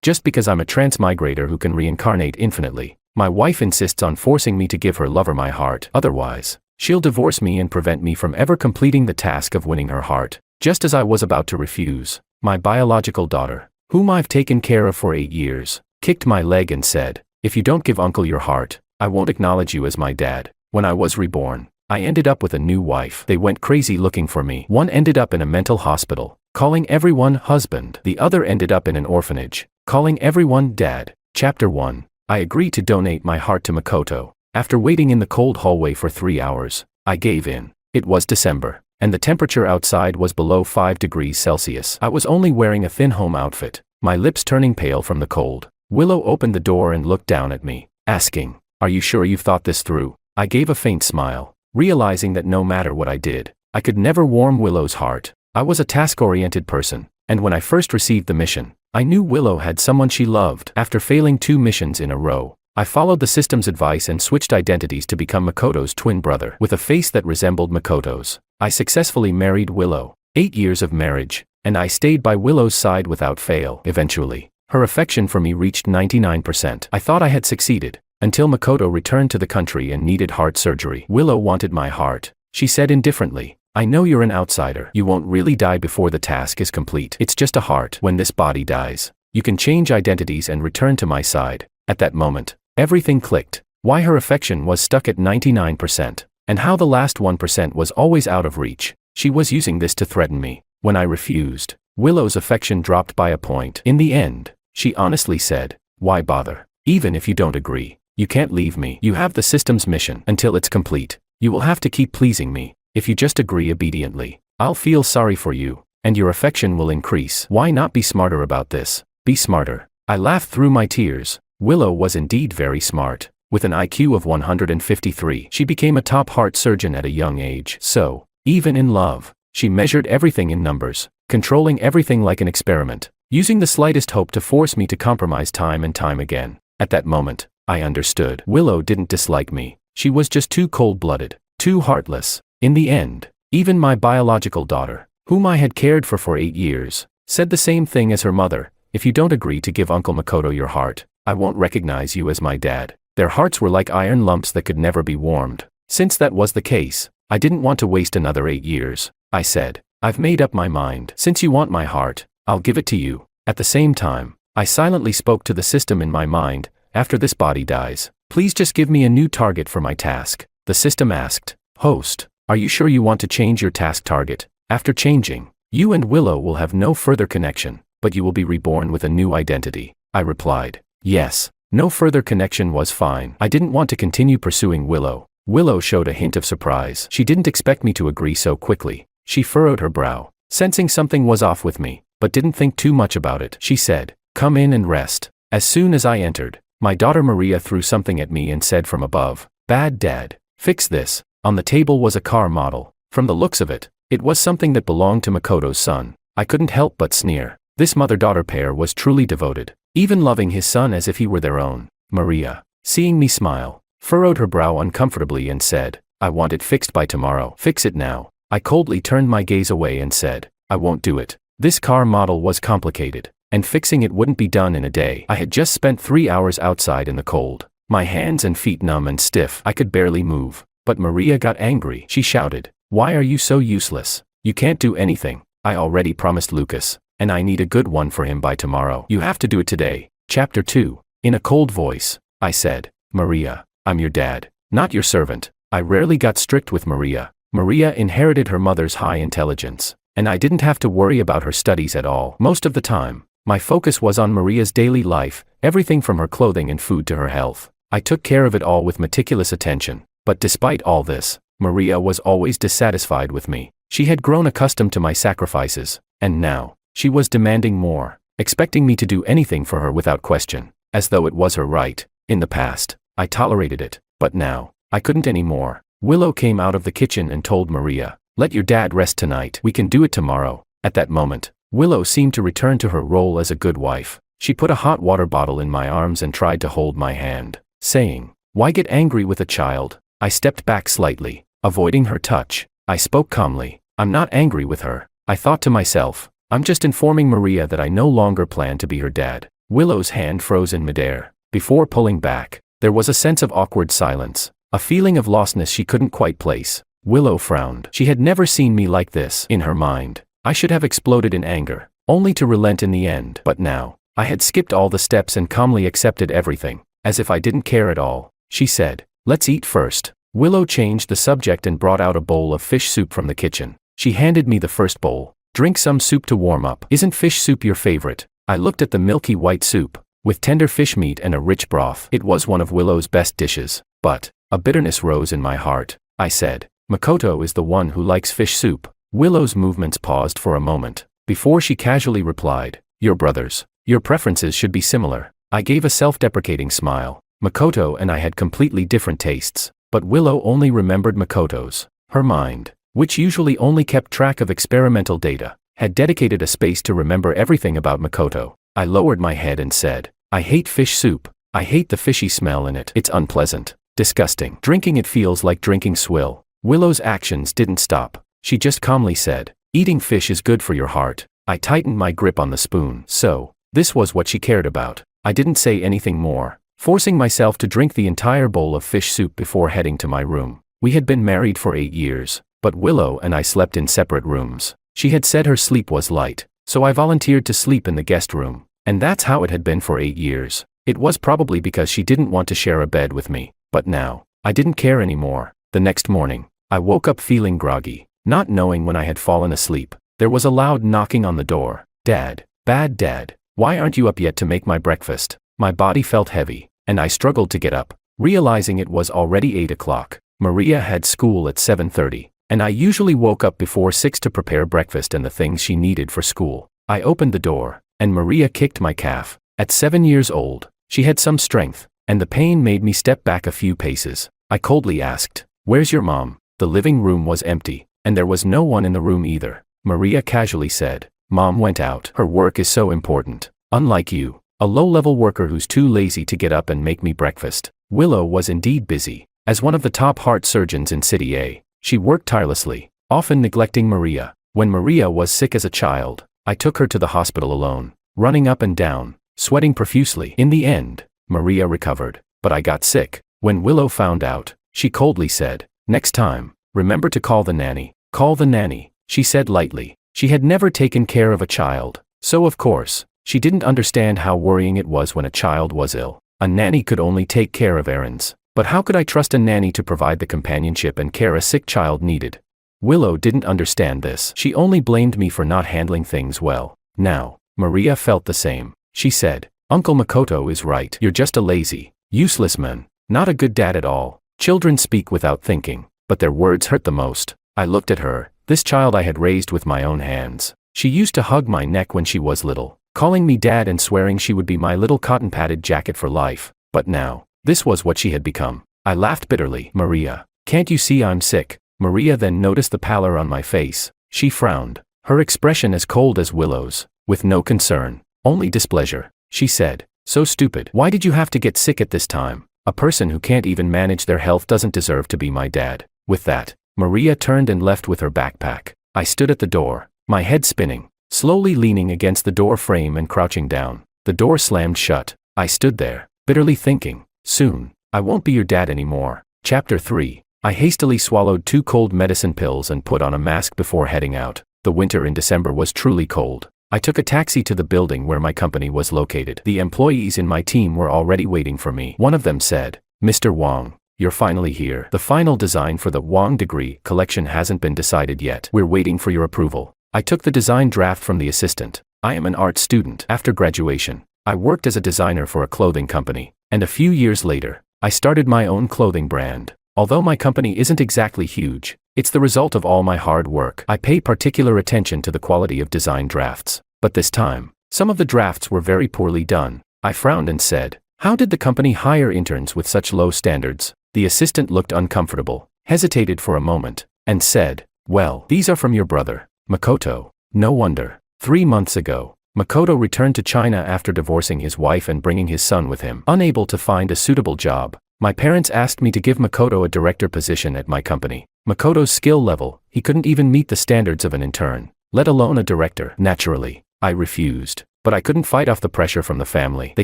Just because I'm a transmigrator who can reincarnate infinitely, my wife insists on forcing me to give her lover my heart. Otherwise, she'll divorce me and prevent me from ever completing the task of winning her heart. Just as I was about to refuse, my biological daughter, whom I've taken care of for 8 years, kicked my leg and said, "If you don't give uncle your heart, I won't acknowledge you as my dad." When I was reborn, I ended up with a new wife. They went crazy looking for me. One ended up in a mental hospital, calling everyone husband. The other ended up in an orphanage, calling everyone dad. Chapter 1. I agreed to donate my heart to Makoto. After waiting in the cold hallway for 3 hours, I gave in. It was December, and the temperature outside was below 5 degrees Celsius. I was only wearing a thin home outfit, my lips turning pale from the cold. Willow opened the door and looked down at me, asking, "Are you sure you've thought this through?" I gave a faint smile, realizing that no matter what I did, I could never warm Willow's heart. I was a task-oriented person, and when I first received the mission, I knew Willow had someone she loved. After failing 2 missions in a row, I followed the system's advice and switched identities to become Makoto's twin brother. With a face that resembled Makoto's, I successfully married Willow. 8 years of marriage, and I stayed by Willow's side without fail. Eventually, her affection for me reached 99%. I thought I had succeeded, until Makoto returned to the country and needed heart surgery. Willow wanted my heart. She said indifferently, "I know you're an outsider. You won't really die before the task is complete. It's just a heart. When this body dies, you can change identities and return to my side." At that moment, everything clicked. Why her affection was stuck at 99%, and how the last 1% was always out of reach. She was using this to threaten me. When I refused, Willow's affection dropped by a point. In the end, she honestly said, "Why bother? Even if you don't agree, you can't leave me. You have the system's mission. Until it's complete, you will have to keep pleasing me. If you just agree obediently, I'll feel sorry for you, and your affection will increase. Why not be smarter about this? Be smarter." I laughed through my tears. Willow was indeed very smart. With an IQ of 153, she became a top heart surgeon at a young age. So, even in love, she measured everything in numbers, controlling everything like an experiment, using the slightest hope to force me to compromise time and time again. At that moment, I understood. Willow didn't dislike me. She was just too cold-blooded, too heartless. In the end, even my biological daughter, whom I had cared for 8 years, said the same thing as her mother, "If you don't agree to give Uncle Makoto your heart, I won't recognize you as my dad." Their hearts were like iron lumps that could never be warmed. Since that was the case, I didn't want to waste another 8 years. I said, "I've made up my mind. Since you want my heart, I'll give it to you." At the same time, I silently spoke to the system in my mind, "After this body dies, please just give me a new target for my task." The system asked, "Host, are you sure you want to change your task target? After changing, you and Willow will have no further connection, but you will be reborn with a new identity." I replied, "Yes." No further connection was fine. I didn't want to continue pursuing Willow. Willow showed a hint of surprise. She didn't expect me to agree so quickly. She furrowed her brow, sensing something was off with me, but didn't think too much about it. She said, "Come in and rest." As soon as I entered, my daughter Maria threw something at me and said from above, "Bad dad, fix this." On the table was a car model. From the looks of it, it was something that belonged to Makoto's son. I couldn't help but sneer. This mother-daughter pair was truly devoted, even loving his son as if he were their own. Maria, seeing me smile, furrowed her brow uncomfortably and said, "I want it fixed by tomorrow. Fix it now." I coldly turned my gaze away and said, "I won't do it." This car model was complicated, and fixing it wouldn't be done in a day. I had just spent 3 hours outside in the cold, my hands and feet numb and stiff. I could barely move. But Maria got angry. She shouted, "Why are you so useless? You can't do anything. I already promised Lucas, and I need a good one for him by tomorrow. You have to do it today." Chapter 2. In a cold voice, I said, "Maria, I'm your dad, not your servant." I rarely got strict with Maria. Maria inherited her mother's high intelligence, and I didn't have to worry about her studies at all. Most of the time, my focus was on Maria's daily life, everything from her clothing and food to her health. I took care of it all with meticulous attention. But despite all this, Maria was always dissatisfied with me. She had grown accustomed to my sacrifices, and now, she was demanding more, expecting me to do anything for her without question, as though it was her right. In the past, I tolerated it, but now, I couldn't anymore. Willow came out of the kitchen and told Maria, "Let your dad rest tonight. We can do it tomorrow." At that moment, Willow seemed to return to her role as a good wife. She put a hot water bottle in my arms and tried to hold my hand, saying, "Why get angry with a child?" I stepped back slightly, avoiding her touch. I spoke calmly, "I'm not angry with her." I thought to myself, "I'm just informing Maria that I no longer plan to be her dad." Willow's hand froze in midair. Before pulling back, there was a sense of awkward silence, a feeling of lostness she couldn't quite place. Willow frowned. She had never seen me like this. In her mind, I should have exploded in anger, only to relent in the end. But now, I had skipped all the steps and calmly accepted everything, as if I didn't care at all. She said, "Let's eat first." Willow changed the subject and brought out a bowl of fish soup from the kitchen. She handed me the first bowl. "Drink some soup to warm up. Isn't fish soup your favorite?" I looked at the milky white soup, with tender fish meat and a rich broth. It was one of Willow's best dishes, but a bitterness rose in my heart. I said, "Makoto is the one who likes fish soup." Willow's movements paused for a moment, before she casually replied, "Your brothers. Your preferences should be similar." I gave a self-deprecating smile. Makoto and I had completely different tastes, but Willow only remembered Makoto's. Her mind, which usually only kept track of experimental data, had dedicated a space to remember everything about Makoto. I lowered my head and said, "I hate fish soup. I hate the fishy smell in it. It's unpleasant. Disgusting. Drinking it feels like drinking swill." Willow's actions didn't stop. She just calmly said, "Eating fish is good for your heart." I tightened my grip on the spoon. So, this was what she cared about. I didn't say anything more, forcing myself to drink the entire bowl of fish soup before heading to my room. We had been married for 8 years, but Willow and I slept in separate rooms. She had said her sleep was light, so I volunteered to sleep in the guest room, and that's how it had been for 8 years. It was probably because she didn't want to share a bed with me, but now, I didn't care anymore. The next morning, I woke up feeling groggy, not knowing when I had fallen asleep. There was a loud knocking on the door. "Dad, bad Dad, why aren't you up yet to make my breakfast?" My body felt heavy, and I struggled to get up, realizing it was already 8 o'clock. Maria had school at 7:30, and I usually woke up before 6 to prepare breakfast and the things she needed for school. I opened the door, and Maria kicked my calf. At 7 years old, she had some strength, and the pain made me step back a few paces. I coldly asked, "Where's your mom?" The living room was empty, and there was no one in the room either. Maria casually said, "Mom went out. Her work is so important. Unlike you, a low-level worker who's too lazy to get up and make me breakfast." Willow was indeed busy. As one of the top heart surgeons in City A, she worked tirelessly, often neglecting Maria. When Maria was sick as a child, I took her to the hospital alone, running up and down, sweating profusely. In the end, Maria recovered, but I got sick. When Willow found out, she coldly said, "Next time, remember to call the nanny." "Call the nanny," she said lightly. She had never taken care of a child, so of course, she didn't understand how worrying it was when a child was ill. A nanny could only take care of errands, but how could I trust a nanny to provide the companionship and care a sick child needed? Willow didn't understand this. She only blamed me for not handling things well. Now, Maria felt the same. She said, "Uncle Makoto is right. You're just a lazy, useless man, not a good dad at all." Children speak without thinking, but their words hurt the most. I looked at her, this child I had raised with my own hands. She used to hug my neck when she was little, calling me dad and swearing she would be my little cotton-padded jacket for life. But now, this was what she had become. I laughed bitterly. "Maria, can't you see I'm sick?" Maria then noticed the pallor on my face. She frowned, her expression as cold as Willow's, with no concern, only displeasure. She said, "So stupid. Why did you have to get sick at this time? A person who can't even manage their health doesn't deserve to be my dad." With that, Maria turned and left with her backpack. I stood at the door, my head spinning, slowly leaning against the door frame and crouching down. The door slammed shut. I stood there, bitterly thinking, soon, I won't be your dad anymore. Chapter 3. I hastily swallowed 2 cold medicine pills and put on a mask before heading out. The winter in December was truly cold. I took a taxi to the building where my company was located. The employees in my team were already waiting for me. One of them said, "Mr. Wong, you're finally here. The final design for the Wong degree collection hasn't been decided yet. We're waiting for your approval." I took the design draft from the assistant. I am an art student. After graduation, I worked as a designer for a clothing company, and a few years later, I started my own clothing brand. Although my company isn't exactly huge, it's the result of all my hard work. I pay particular attention to the quality of design drafts. But this time, some of the drafts were very poorly done. I frowned and said, "How did the company hire interns with such low standards?" The assistant looked uncomfortable, hesitated for a moment, and said, "Well, these are from your brother, Makoto." No wonder. 3 months ago, Makoto returned to China after divorcing his wife and bringing his son with him. Unable to find a suitable job, my parents asked me to give Makoto a director position at my company. Makoto's skill level, he couldn't even meet the standards of an intern, let alone a director. Naturally, I refused, But I couldn't fight off the pressure from the family. They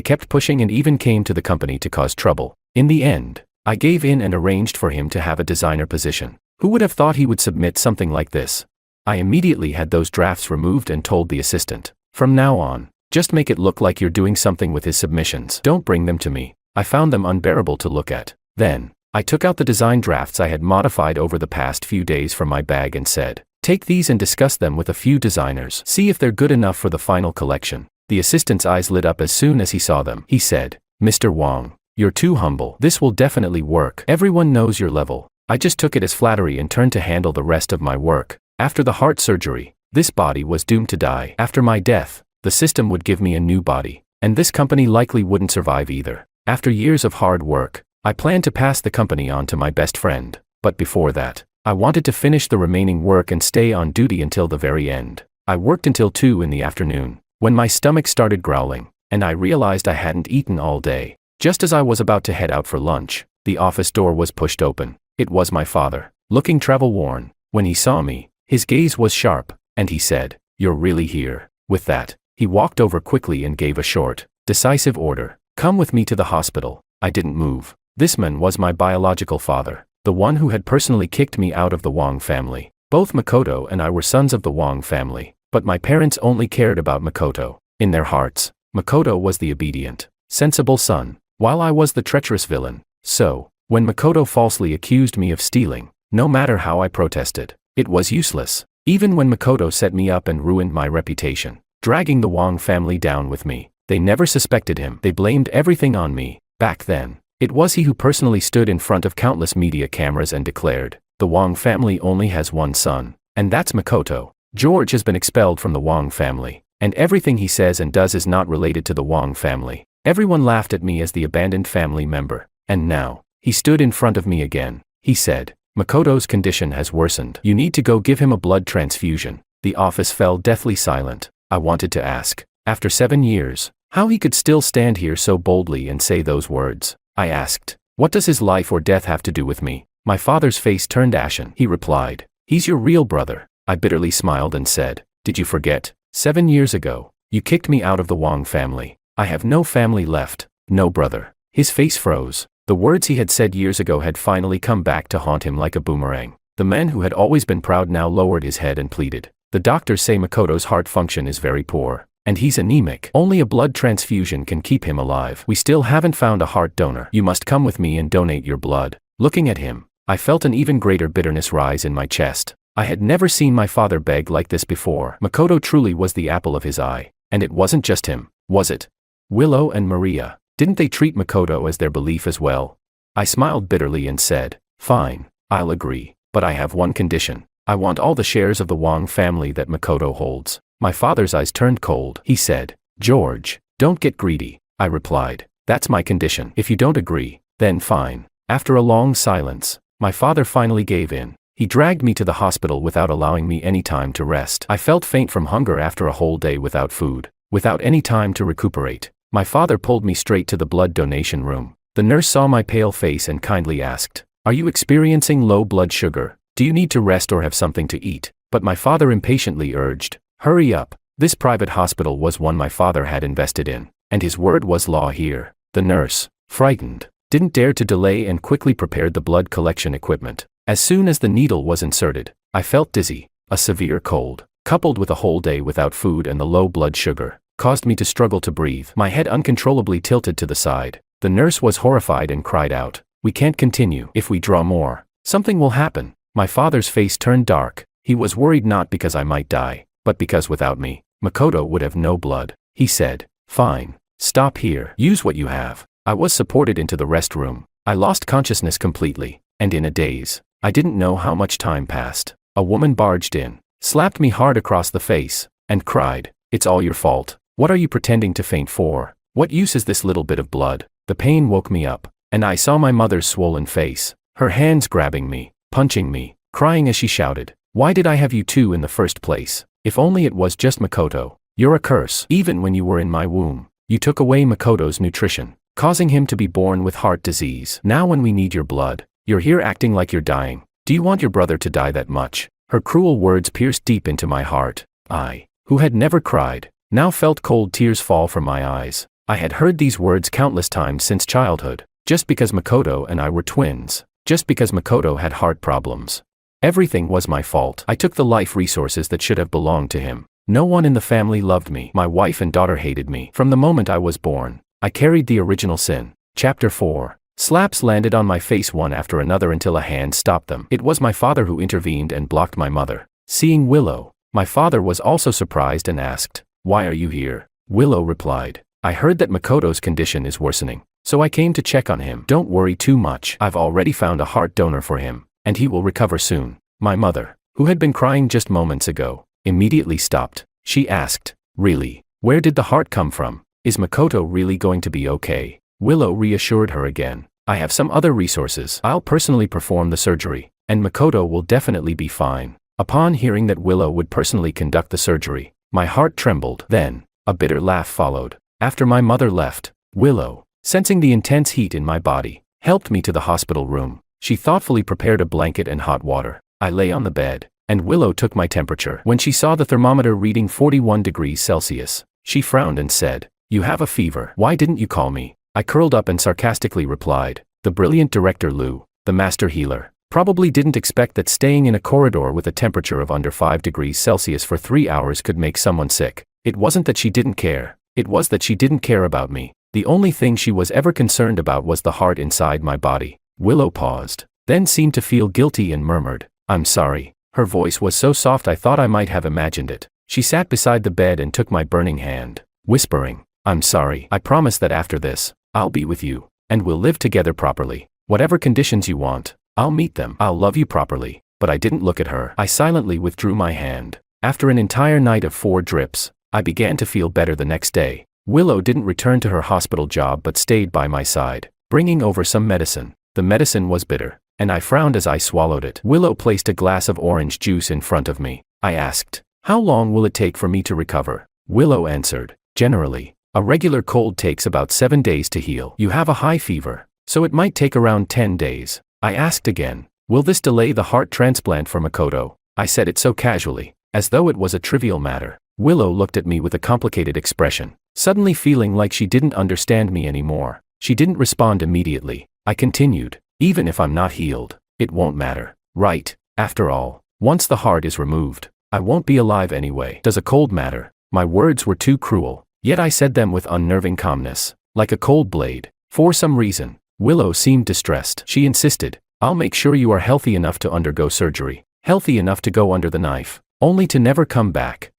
kept pushing and even came to the company to cause trouble. In the end, I gave in and arranged for him to have a designer position. Who would have thought he would submit something like this? I immediately had those drafts removed and told the assistant, from now on, just make it look like you're doing something with his submissions. Don't bring them to me. I found them unbearable to look at. Then, I took out the design drafts I had modified over the past few days from my bag and said, take these and discuss them with a few designers. See if they're good enough for the final collection. The assistant's eyes lit up as soon as he saw them. He said, Mr. Wang, you're too humble. This will definitely work. Everyone knows your level. I just took it as flattery and turned to handle the rest of my work. After the heart surgery, this body was doomed to die. After my death, the system would give me a new body, and this company likely wouldn't survive either. After years of hard work, I planned to pass the company on to my best friend, but before that, I wanted to finish the remaining work and stay on duty until the very end. I worked until 2 in the afternoon, when my stomach started growling, and I realized I hadn't eaten all day. Just as I was about to head out for lunch, the office door was pushed open. It was my father, looking travel-worn. When he saw me, his gaze was sharp, and he said, "You're really here." With that, he walked over quickly and gave a short, decisive order. "Come with me to the hospital." I didn't move. This man was my biological father, the one who had personally kicked me out of the Wang family. Both Makoto and I were sons of the Wang family, but my parents only cared about Makoto. In their hearts, Makoto was the obedient, sensible son, while I was the treacherous villain. So, when Makoto falsely accused me of stealing, no matter how I protested, it was useless. Even when Makoto set me up and ruined my reputation, dragging the Wang family down with me, they never suspected him. They blamed everything on me. Back then, it was he who personally stood in front of countless media cameras and declared, "The Wang family only has one son, and that's Makoto. George has been expelled from the Wang family, and everything he says and does is not related to the Wang family." Everyone laughed at me as the abandoned family member, and now, he stood in front of me again. He said, "Makoto's condition has worsened. You need to go give him a blood transfusion." The office fell deathly silent. I wanted to ask, after 7 years, how he could still stand here so boldly and say those words. I asked, "What does his life or death have to do with me?" My father's face turned ashen. He replied, "He's your real brother." I bitterly smiled and said, "Did you forget? 7 years ago, you kicked me out of the Wang family. I have no family left, no brother." His face froze. The words he had said years ago had finally come back to haunt him like a boomerang. The man who had always been proud now lowered his head and pleaded, "The doctors say Makoto's heart function is very poor, and he's anemic. Only a blood transfusion can keep him alive. We still haven't found a heart donor. You must come with me and donate your blood." Looking at him, I felt an even greater bitterness rise in my chest. I had never seen my father beg like this before. Makoto truly was the apple of his eye. And it wasn't just him, was it? Willow and Maria, didn't they treat Makoto as their belief as well? I smiled bitterly and said, "Fine, I'll agree, but I have one condition. I want all the shares of the Wang family that Makoto holds." My father's eyes turned cold. He said, "George, don't get greedy." I replied, "That's my condition. If you don't agree, then fine." After a long silence, my father finally gave in. He dragged me to the hospital without allowing me any time to rest. I felt faint from hunger after a whole day without food, without any time to recuperate. My father pulled me straight to the blood donation room. The nurse saw my pale face and kindly asked, "Are you experiencing low blood sugar? Do you need to rest or have something to eat?" But my father impatiently urged, "Hurry up." This private hospital was one my father had invested in, and his word was law here. The nurse, frightened, didn't dare to delay and quickly prepared the blood collection equipment. As soon as the needle was inserted, I felt dizzy. A severe cold, coupled with a whole day without food and the low blood sugar, caused me to struggle to breathe. My head uncontrollably tilted to the side. The nurse was horrified and cried out, "We can't continue. If we draw more, something will happen." My father's face turned dark. He was worried not because I might die, but because without me, Makoto would have no blood. He said, "Fine. Stop here. Use what you have." I was supported into the rest room. I lost consciousness completely, and in a daze. I didn't know how much time passed. A woman barged in, slapped me hard across the face, and cried, "It's all your fault. What are you pretending to faint for? What use is this little bit of blood?" The pain woke me up, and I saw my mother's swollen face, her hands grabbing me, punching me, crying as she shouted, "Why did I have you two in the first place? If only it was just Makoto. You're a curse. Even when you were in my womb, you took away Makoto's nutrition, causing him to be born with heart disease. Now when we need your blood, you're here acting like you're dying. Do you want your brother to die that much?" Her cruel words pierced deep into my heart. I, who had never cried, now felt cold tears fall from my eyes. I had heard these words countless times since childhood. Just because Makoto and I were twins. Just because Makoto had heart problems. Everything was my fault. I took the life resources that should have belonged to him. No one in the family loved me. My wife and daughter hated me. From the moment I was born, I carried the original sin. Chapter 4. Slaps landed on my face one after another until a hand stopped them. It was my father who intervened and blocked my mother. Seeing Willow, my father was also surprised and asked, "Why are you here?" Willow replied, "I heard that Makoto's condition is worsening, so I came to check on him. Don't worry too much. I've already found a heart donor for him, and he will recover soon." My mother, who had been crying just moments ago, immediately stopped. She asked, "Really? Where did the heart come from? Is Makoto really going to be okay?" Willow reassured her again, "I have some other resources. I'll personally perform the surgery, and Makoto will definitely be fine." Upon hearing that Willow would personally conduct the surgery, my heart trembled. Then, a bitter laugh followed. After my mother left, Willow, sensing the intense heat in my body, helped me to the hospital room. She thoughtfully prepared a blanket and hot water. I lay on the bed, and Willow took my temperature. When she saw the thermometer reading 41 degrees Celsius, she frowned and said, "You have a fever. Why didn't you call me?" I curled up and sarcastically replied, "The brilliant director Lu, the master healer, probably didn't expect that staying in a corridor with a temperature of under 5 degrees Celsius for 3 hours could make someone sick. It wasn't that she didn't care. It was that she didn't care about me. The only thing she was ever concerned about was the heart inside my body." Willow paused, then seemed to feel guilty and murmured, "I'm sorry." Her voice was so soft I thought I might have imagined it. She sat beside the bed and took my burning hand, whispering, "I'm sorry. I promise that after this, I'll be with you, and we'll live together properly. Whatever conditions you want, I'll meet them. I'll love you properly." But I didn't look at her. I silently withdrew my hand. After an entire night of 4 drips, I began to feel better the next day. Willow didn't return to her hospital job but stayed by my side, bringing over some medicine. The medicine was bitter, and I frowned as I swallowed it. Willow placed a glass of orange juice in front of me. I asked, "How long will it take for me to recover?" Willow answered, "Generally, a regular cold takes about 7 days to heal. You have a high fever, so it might take around 10 days. I asked again, "Will this delay the heart transplant for Makoto?" I said it so casually, as though it was a trivial matter. Willow looked at me with a complicated expression, suddenly feeling like she didn't understand me anymore. She didn't respond immediately. I continued, "Even if I'm not healed, it won't matter, right? After all, once the heart is removed, I won't be alive anyway. Does a cold matter?" My words were too cruel, yet I said them with unnerving calmness, like a cold blade. For some reason, Willow seemed distressed. She insisted, "I'll make sure you are healthy enough to undergo surgery, healthy enough to go under the knife, only to never come back."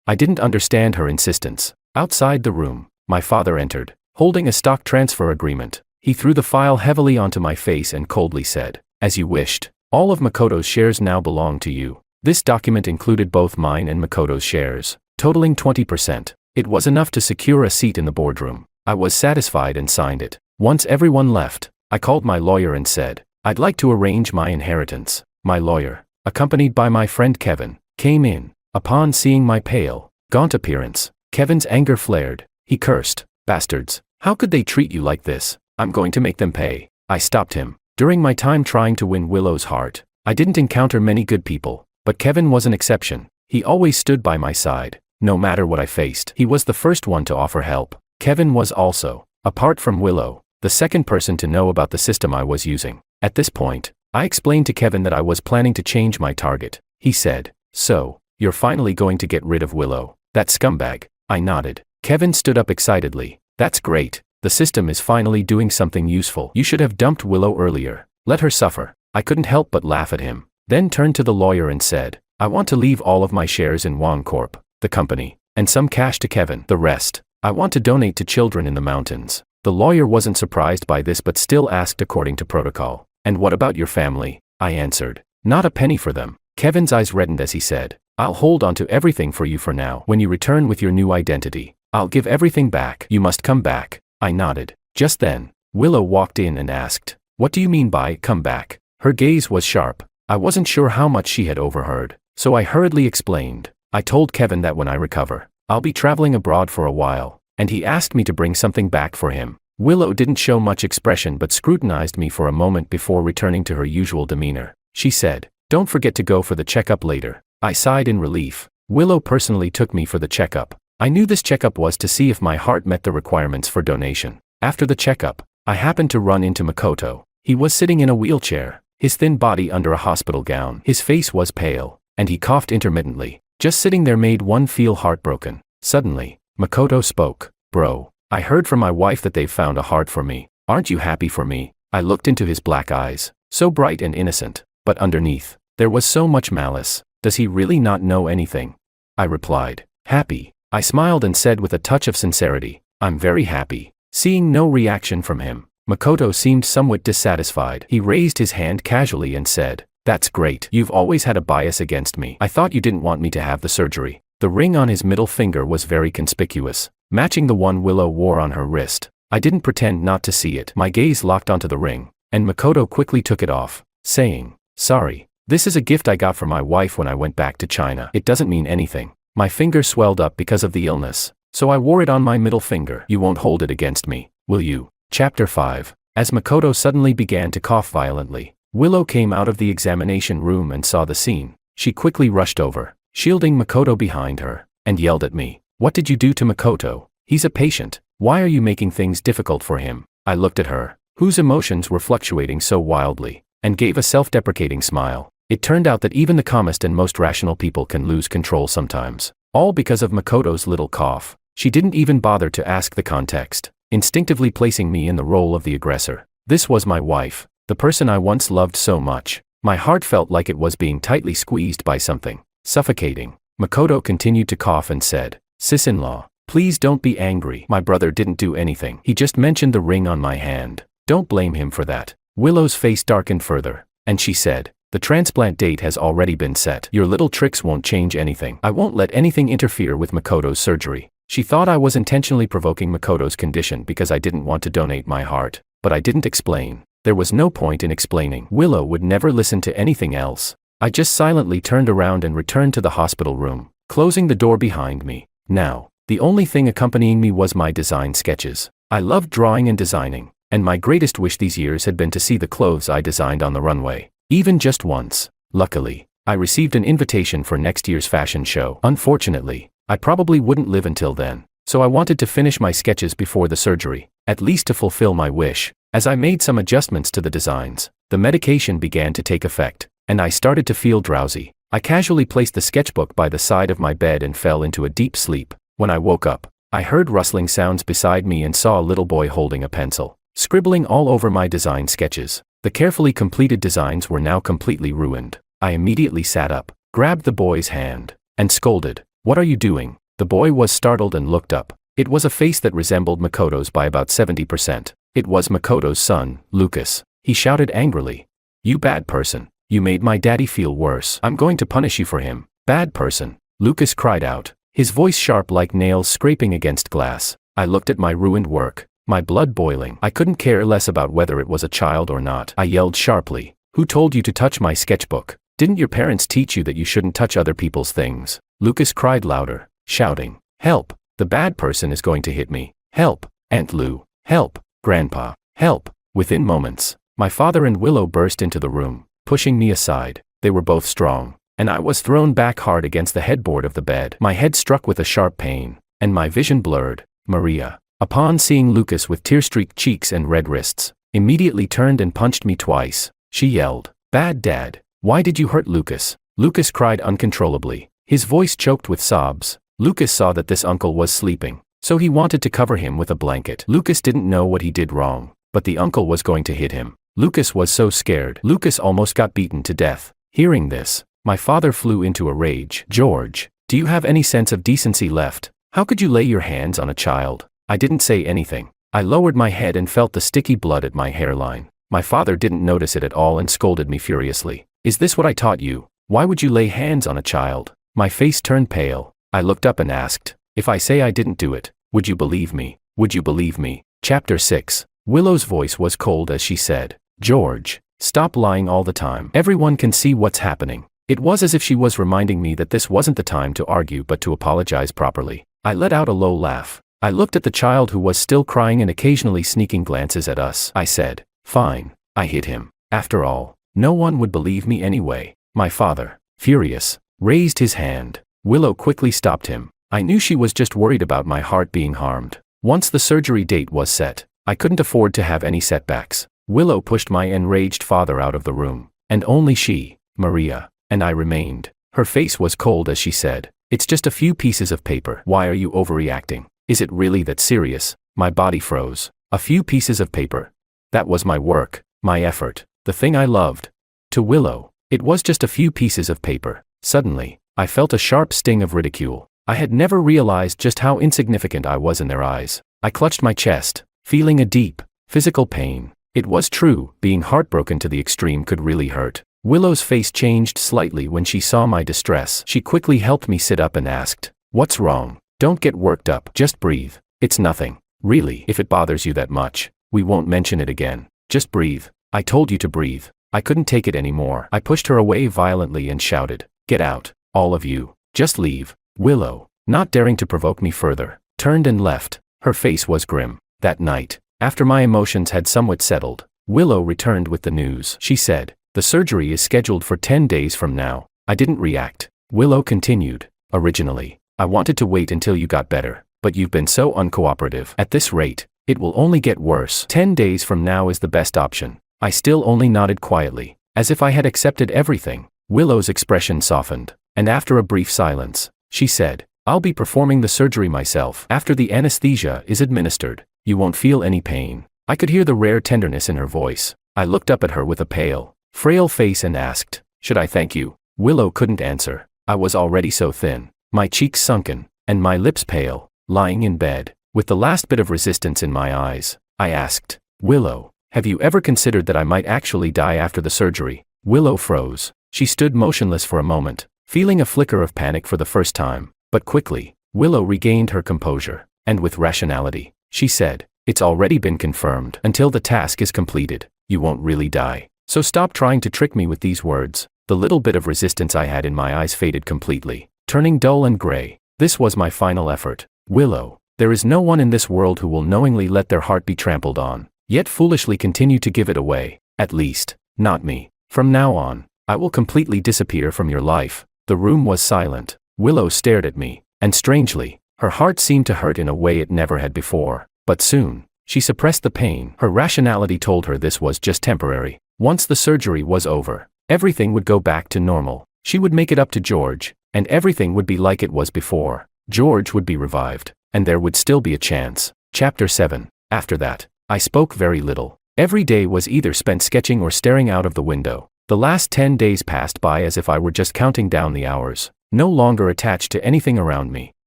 I didn't understand her insistence. Outside the room, my father entered, holding a stock transfer agreement. He threw the file heavily onto my face and coldly said, "As you wished. All of Makoto's shares now belong to you." This document included both mine and Makoto's shares, totaling 20%. It was enough to secure a seat in the boardroom. I was satisfied and signed it. Once everyone left, I called my lawyer and said, "I'd like to arrange my inheritance." My lawyer, accompanied by my friend Kevin, came in. Upon seeing my pale, gaunt appearance, Kevin's anger flared. He cursed, "Bastards, how could they treat you like this? I'm going to make them pay." I stopped him. During my time trying to win Willow's heart, I didn't encounter many good people, but Kevin was an exception. He always stood by my side, no matter what I faced. He was the first one to offer help. Kevin was also, apart from Willow, the second person to know about the system I was using. At this point, I explained to Kevin that I was planning to change my target. He said, "So, you're finally going to get rid of Willow, that scumbag?" I nodded. Kevin stood up excitedly. "That's great. The system is finally doing something useful. You should have dumped Willow earlier. Let her suffer." I couldn't help but laugh at him, then turned to the lawyer and said, "I want to leave all of my shares in Wong Corp, the company, and some cash to Kevin. The rest, I want to donate to children in the mountains." The lawyer wasn't surprised by this but still asked according to protocol, "And what about your family?" I answered, "Not a penny for them." Kevin's eyes reddened as he said, "I'll hold on to everything for you for now. When you return with your new identity, I'll give everything back. You must come back." I nodded. Just then, Willow walked in and asked, "What do you mean by come back?" Her gaze was sharp. I wasn't sure how much she had overheard, so I hurriedly explained. "I told Kevin that when I recover, I'll be traveling abroad for a while, and he asked me to bring something back for him." Willow didn't show much expression but scrutinized me for a moment before returning to her usual demeanor. She said, "Don't forget to go for the checkup later." I sighed in relief. Willow personally took me for the checkup. I knew this checkup was to see if my heart met the requirements for donation. After the checkup, I happened to run into Makoto. He was sitting in a wheelchair, his thin body under a hospital gown. His face was pale, and he coughed intermittently. Just sitting there made one feel heartbroken. Suddenly, Makoto spoke. Bro, I heard from my wife that they've found a heart for me. Aren't you happy for me? I looked into his black eyes, so bright and innocent, but underneath, there was so much malice. Does he really not know anything? I replied, happy. I smiled and said with a touch of sincerity, I'm very happy. Seeing no reaction from him, Makoto seemed somewhat dissatisfied. He raised his hand casually and said, that's great. You've always had a bias against me. I thought you didn't want me to have the surgery. The ring on his middle finger was very conspicuous, matching the one Willow wore on her wrist. I didn't pretend not to see it. My gaze locked onto the ring, and Makoto quickly took it off, saying, sorry. This is a gift I got for my wife when I went back to China. It doesn't mean anything. My finger swelled up because of the illness, so I wore it on my middle finger. You won't hold it against me, will you? Chapter 5. As Makoto suddenly began to cough violently, Willow came out of the examination room and saw the scene. She quickly rushed over, shielding Makoto behind her, and yelled at me. What did you do to Makoto? He's a patient. Why are you making things difficult for him? I looked at her, whose emotions were fluctuating so wildly, and gave a self-deprecating smile. It turned out that even the calmest and most rational people can lose control sometimes. All because of Makoto's little cough. She didn't even bother to ask the context, instinctively placing me in the role of the aggressor. This was my wife, the person I once loved so much. My heart felt like it was being tightly squeezed by something suffocating. Makoto continued to cough and said, sis-in-law, please don't be angry. My brother didn't do anything. He just mentioned the ring on my hand. Don't blame him for that. Willow's face darkened further, and she said, the transplant date has already been set. Your little tricks won't change anything. I won't let anything interfere with Makoto's surgery. She thought I was intentionally provoking Makoto's condition because I didn't want to donate my heart, but I didn't explain. There was no point in explaining. Willow would never listen to anything else. I just silently turned around and returned to the hospital room, closing the door behind me. Now, the only thing accompanying me was my design sketches. I loved drawing and designing, and my greatest wish these years had been to see the clothes I designed on the runway. Even just once. Luckily, I received an invitation for next year's fashion show. Unfortunately, I probably wouldn't live until then, so I wanted to finish my sketches before the surgery, at least to fulfill my wish. As I made some adjustments to the designs, the medication began to take effect, and I started to feel drowsy. I casually placed the sketchbook by the side of my bed and fell into a deep sleep. When I woke up, I heard rustling sounds beside me and saw a little boy holding a pencil, scribbling all over my design sketches. The carefully completed designs were now completely ruined. I immediately sat up, grabbed the boy's hand, and scolded, what are you doing? The boy was startled and looked up. It was a face that resembled Makoto's by about 70%. It was Makoto's son, Lucas. He shouted angrily, you bad person. You made my daddy feel worse. I'm going to punish you for him. Bad person. Lucas cried out, his voice sharp like nails scraping against glass. I looked at my ruined work, my blood boiling. I couldn't care less about whether it was a child or not. I yelled sharply, who told you to touch my sketchbook? Didn't your parents teach you that you shouldn't touch other people's things? Lucas cried louder, shouting, help, the bad person is going to hit me. Help, Aunt Lou. Help, Grandpa. Help. Within moments, my father and Willow burst into the room, pushing me aside. They were both strong, and I was thrown back hard against the headboard of the bed. My head struck with a sharp pain, and my vision blurred. Maria, upon seeing Lucas with tear-streaked cheeks and red wrists, immediately turned and punched me twice. She yelled, bad dad, why did you hurt Lucas? Lucas cried uncontrollably, his voice choked with sobs. Lucas saw that this uncle was sleeping, so he wanted to cover him with a blanket. Lucas didn't know what he did wrong, but the uncle was going to hit him. Lucas was so scared. Lucas almost got beaten to death. Hearing this, my father flew into a rage. George, do you have any sense of decency left? How could you lay your hands on a child? I didn't say anything. I lowered my head and felt the sticky blood at my hairline. My father didn't notice it at all and scolded me furiously. Is this what I taught you? Why would you lay hands on a child? My face turned pale. I looked up and asked, if I say I didn't do it, would you believe me? Would you believe me? Chapter 6. Willow's voice was cold as she said, George, stop lying all the time. Everyone can see what's happening. It was as if she was reminding me that this wasn't the time to argue but to apologize properly. I let out a low laugh. I looked at the child who was still crying and occasionally sneaking glances at us. I said, fine, I hit him. After all, no one would believe me anyway. My father, furious, raised his hand. Willow quickly stopped him. I knew she was just worried about my heart being harmed. Once the surgery date was set, I couldn't afford to have any setbacks. Willow pushed my enraged father out of the room, and only she, Maria, and I remained. Her face was cold as she said, "It's just a few pieces of paper. Why are you overreacting? Is it really that serious?" My body froze. A few pieces of paper. That was my work, my effort, the thing I loved. To Willow, it was just a few pieces of paper. Suddenly, I felt a sharp sting of ridicule. I had never realized just how insignificant I was in their eyes. I clutched my chest, feeling a deep, physical pain. It was true, being heartbroken to the extreme could really hurt. Willow's face changed slightly when she saw my distress. She quickly helped me sit up and asked, "What's wrong? Don't get worked up, just breathe. It's nothing. Really, if it bothers you that much, we won't mention it again. Just breathe. I told you to breathe." I couldn't take it anymore. I pushed her away violently and shouted, "Get out, all of you. Just leave." Willow, not daring to provoke me further, turned and left. Her face was grim. That night, after my emotions had somewhat settled, Willow returned with the news. She said, "The surgery is scheduled for 10 days from now." I didn't react. Willow continued, "Originally, I wanted to wait until you got better, but you've been so uncooperative. At this rate, it will only get worse. 10 days from now is the best option." I still only nodded quietly, as if I had accepted everything. Willow's expression softened, and after a brief silence, she said, "I'll be performing the surgery myself. After the anesthesia is administered, you won't feel any pain." I could hear the rare tenderness in her voice. I looked up at her with a pale, frail face and asked, "Should I thank you?" Willow couldn't answer. I was already so thin, my cheeks sunken, and my lips pale, lying in bed, with the last bit of resistance in my eyes. I asked, "Willow, have you ever considered that I might actually die after the surgery?" Willow froze. She stood motionless for a moment, feeling a flicker of panic for the first time, but quickly, Willow regained her composure, and with rationality, she said, "It's already been confirmed. Until the task is completed, you won't really die. So stop trying to trick me with these words." The little bit of resistance I had in my eyes faded completely, turning dull and gray. This was my final effort. "Willow, there is no one in this world who will knowingly let their heart be trampled on, yet foolishly continue to give it away. At least, not me. From now on, I will completely disappear from your life." The room was silent. Willow stared at me, and strangely, her heart seemed to hurt in a way it never had before. But soon, she suppressed the pain. Her rationality told her this was just temporary. Once the surgery was over, everything would go back to normal. She would make it up to George, and everything would be like it was before. George would be revived, and there would still be a chance. Chapter 7. After that, I spoke very little. Every day was either spent sketching or staring out of the window. The last 10 days passed by as if I were just counting down the hours, no longer attached to anything around me.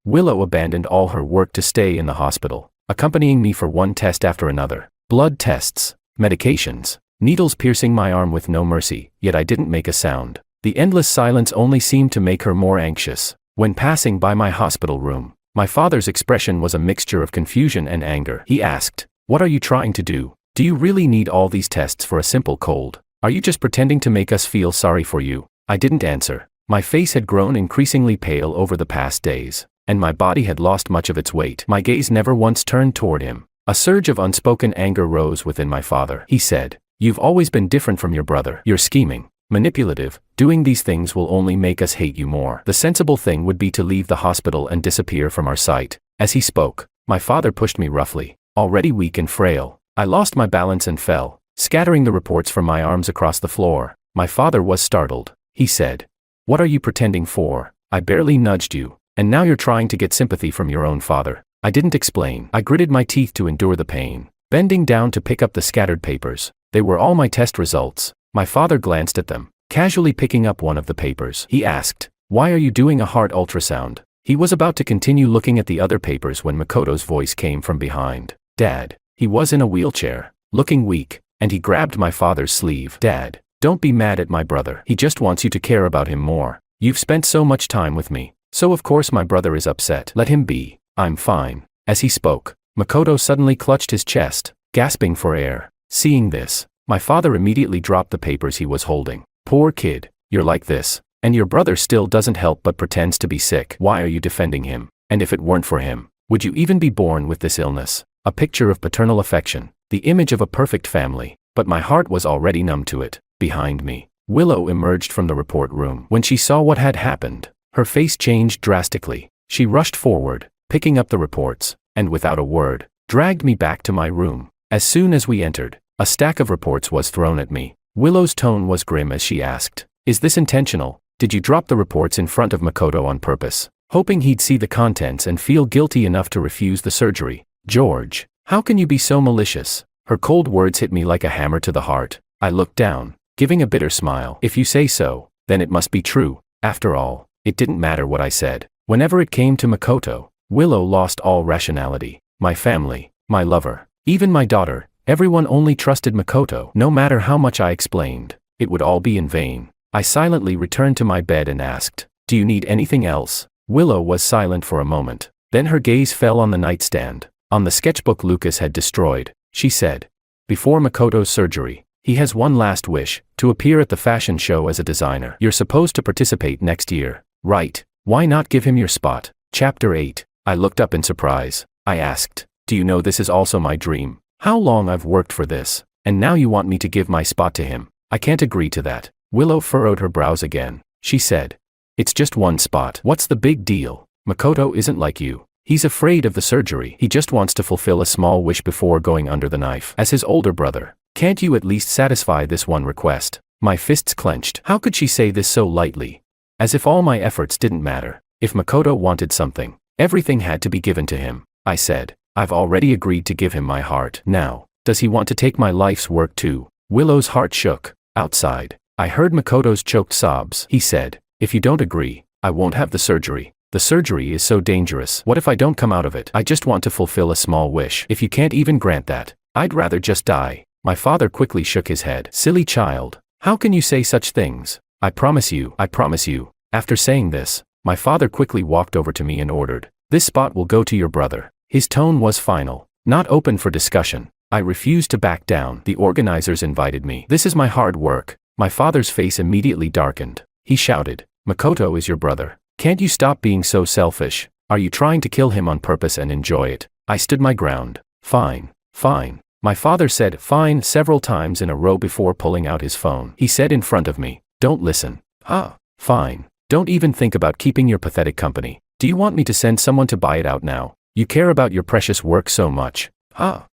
Willow abandoned all her work to stay in the hospital, accompanying me for one test after another. Blood tests, medications, needles piercing my arm with no mercy, yet I didn't make a sound. The endless silence only seemed to make her more anxious. When passing by my hospital room, my father's expression was a mixture of confusion and anger. He asked, "What are you trying to do? Do you really need all these tests for a simple cold? Are you just pretending to make us feel sorry for you?" I didn't answer. My face had grown increasingly pale over the past days, and my body had lost much of its weight. My gaze never once turned toward him. A surge of unspoken anger rose within my father. He said, "You've always been different from your brother. You're scheming, manipulative. Doing these things will only make us hate you more. The sensible thing would be to leave the hospital and disappear from our sight." As he spoke, my father pushed me roughly. Already weak and frail, I lost my balance and fell, scattering the reports from my arms across the floor. My father was startled. He said, "What are you pretending for? I barely nudged you, and now you're trying to get sympathy from your own father." I didn't explain. I gritted my teeth to endure the pain, bending down to pick up the scattered papers. They were all my test results. My father glanced at them, casually picking up one of the papers. He asked, "Why are you doing a heart ultrasound?" He was about to continue looking at the other papers when Makoto's voice came from behind. "Dad." He was in a wheelchair, looking weak, and he grabbed my father's sleeve. "Dad, don't be mad at my brother. He just wants you to care about him more. You've spent so much time with me, so of course my brother is upset. Let him be. I'm fine." As he spoke, Makoto suddenly clutched his chest, gasping for air. Seeing this, my father immediately dropped the papers he was holding. "Poor kid, you're like this, and your brother still doesn't help but pretends to be sick. Why are you defending him? And if it weren't for him, would you even be born with this illness?" A picture of paternal affection, the image of a perfect family, but my heart was already numb to it. Behind me, Willow emerged from the report room. When she saw what had happened, her face changed drastically. She rushed forward, picking up the reports, and without a word, dragged me back to my room. As soon as we entered, a stack of reports was thrown at me. Willow's tone was grim as she asked, "Is this intentional? Did you drop the reports in front of Makoto on purpose, hoping he'd see the contents and feel guilty enough to refuse the surgery? George, how can you be so malicious?" Her cold words hit me like a hammer to the heart. I looked down, giving a bitter smile. "If you say so, then it must be true." After all, it didn't matter what I said. Whenever it came to Makoto, Willow lost all rationality. My family, my lover, even my daughter, everyone only trusted Makoto. No matter how much I explained, it would all be in vain. I silently returned to my bed and asked, "Do you need anything else?" Willow was silent for a moment. Then her gaze fell on the nightstand, on the sketchbook Lucas had destroyed. She said, "Before Makoto's surgery, he has one last wish, to appear at the fashion show as a designer. You're supposed to participate next year, right? Why not give him your spot?" Chapter 8. I looked up in surprise. I asked, "Do you know this is also my dream? How long I've worked for this, and now you want me to give my spot to him? I can't agree to that." Willow furrowed her brows again. She said, "It's just one spot. What's the big deal? Makoto isn't like you. He's afraid of the surgery. He just wants to fulfill a small wish before going under the knife. As his older brother, can't you at least satisfy this one request?" My fists clenched. How could she say this so lightly? As if all my efforts didn't matter. If Makoto wanted something, everything had to be given to him. I said, "I've already agreed to give him my heart. Now, does he want to take my life's work too?" Willow's heart shook. Outside, I heard Makoto's choked sobs. He said, "If you don't agree, I won't have the surgery. The surgery is so dangerous. What if I don't come out of it? I just want to fulfill a small wish. If you can't even grant that, I'd rather just die." My father quickly shook his head. "Silly child, how can you say such things? I promise you, I promise you." After saying this, my father quickly walked over to me and ordered, "This spot will go to your brother." His tone was final, not open for discussion. I refused to back down. "The organizers invited me. This is my hard work." My father's face immediately darkened. He shouted, "Makoto is your brother. Can't you stop being so selfish? Are you trying to kill him on purpose and enjoy it?" I stood my ground. "Fine, fine." My father said "fine" several times in a row before pulling out his phone. He said in front of me, "Don't listen." Fine. Don't even think about keeping your pathetic company. Do you want me to send someone to buy it out now? You care about your precious work so much.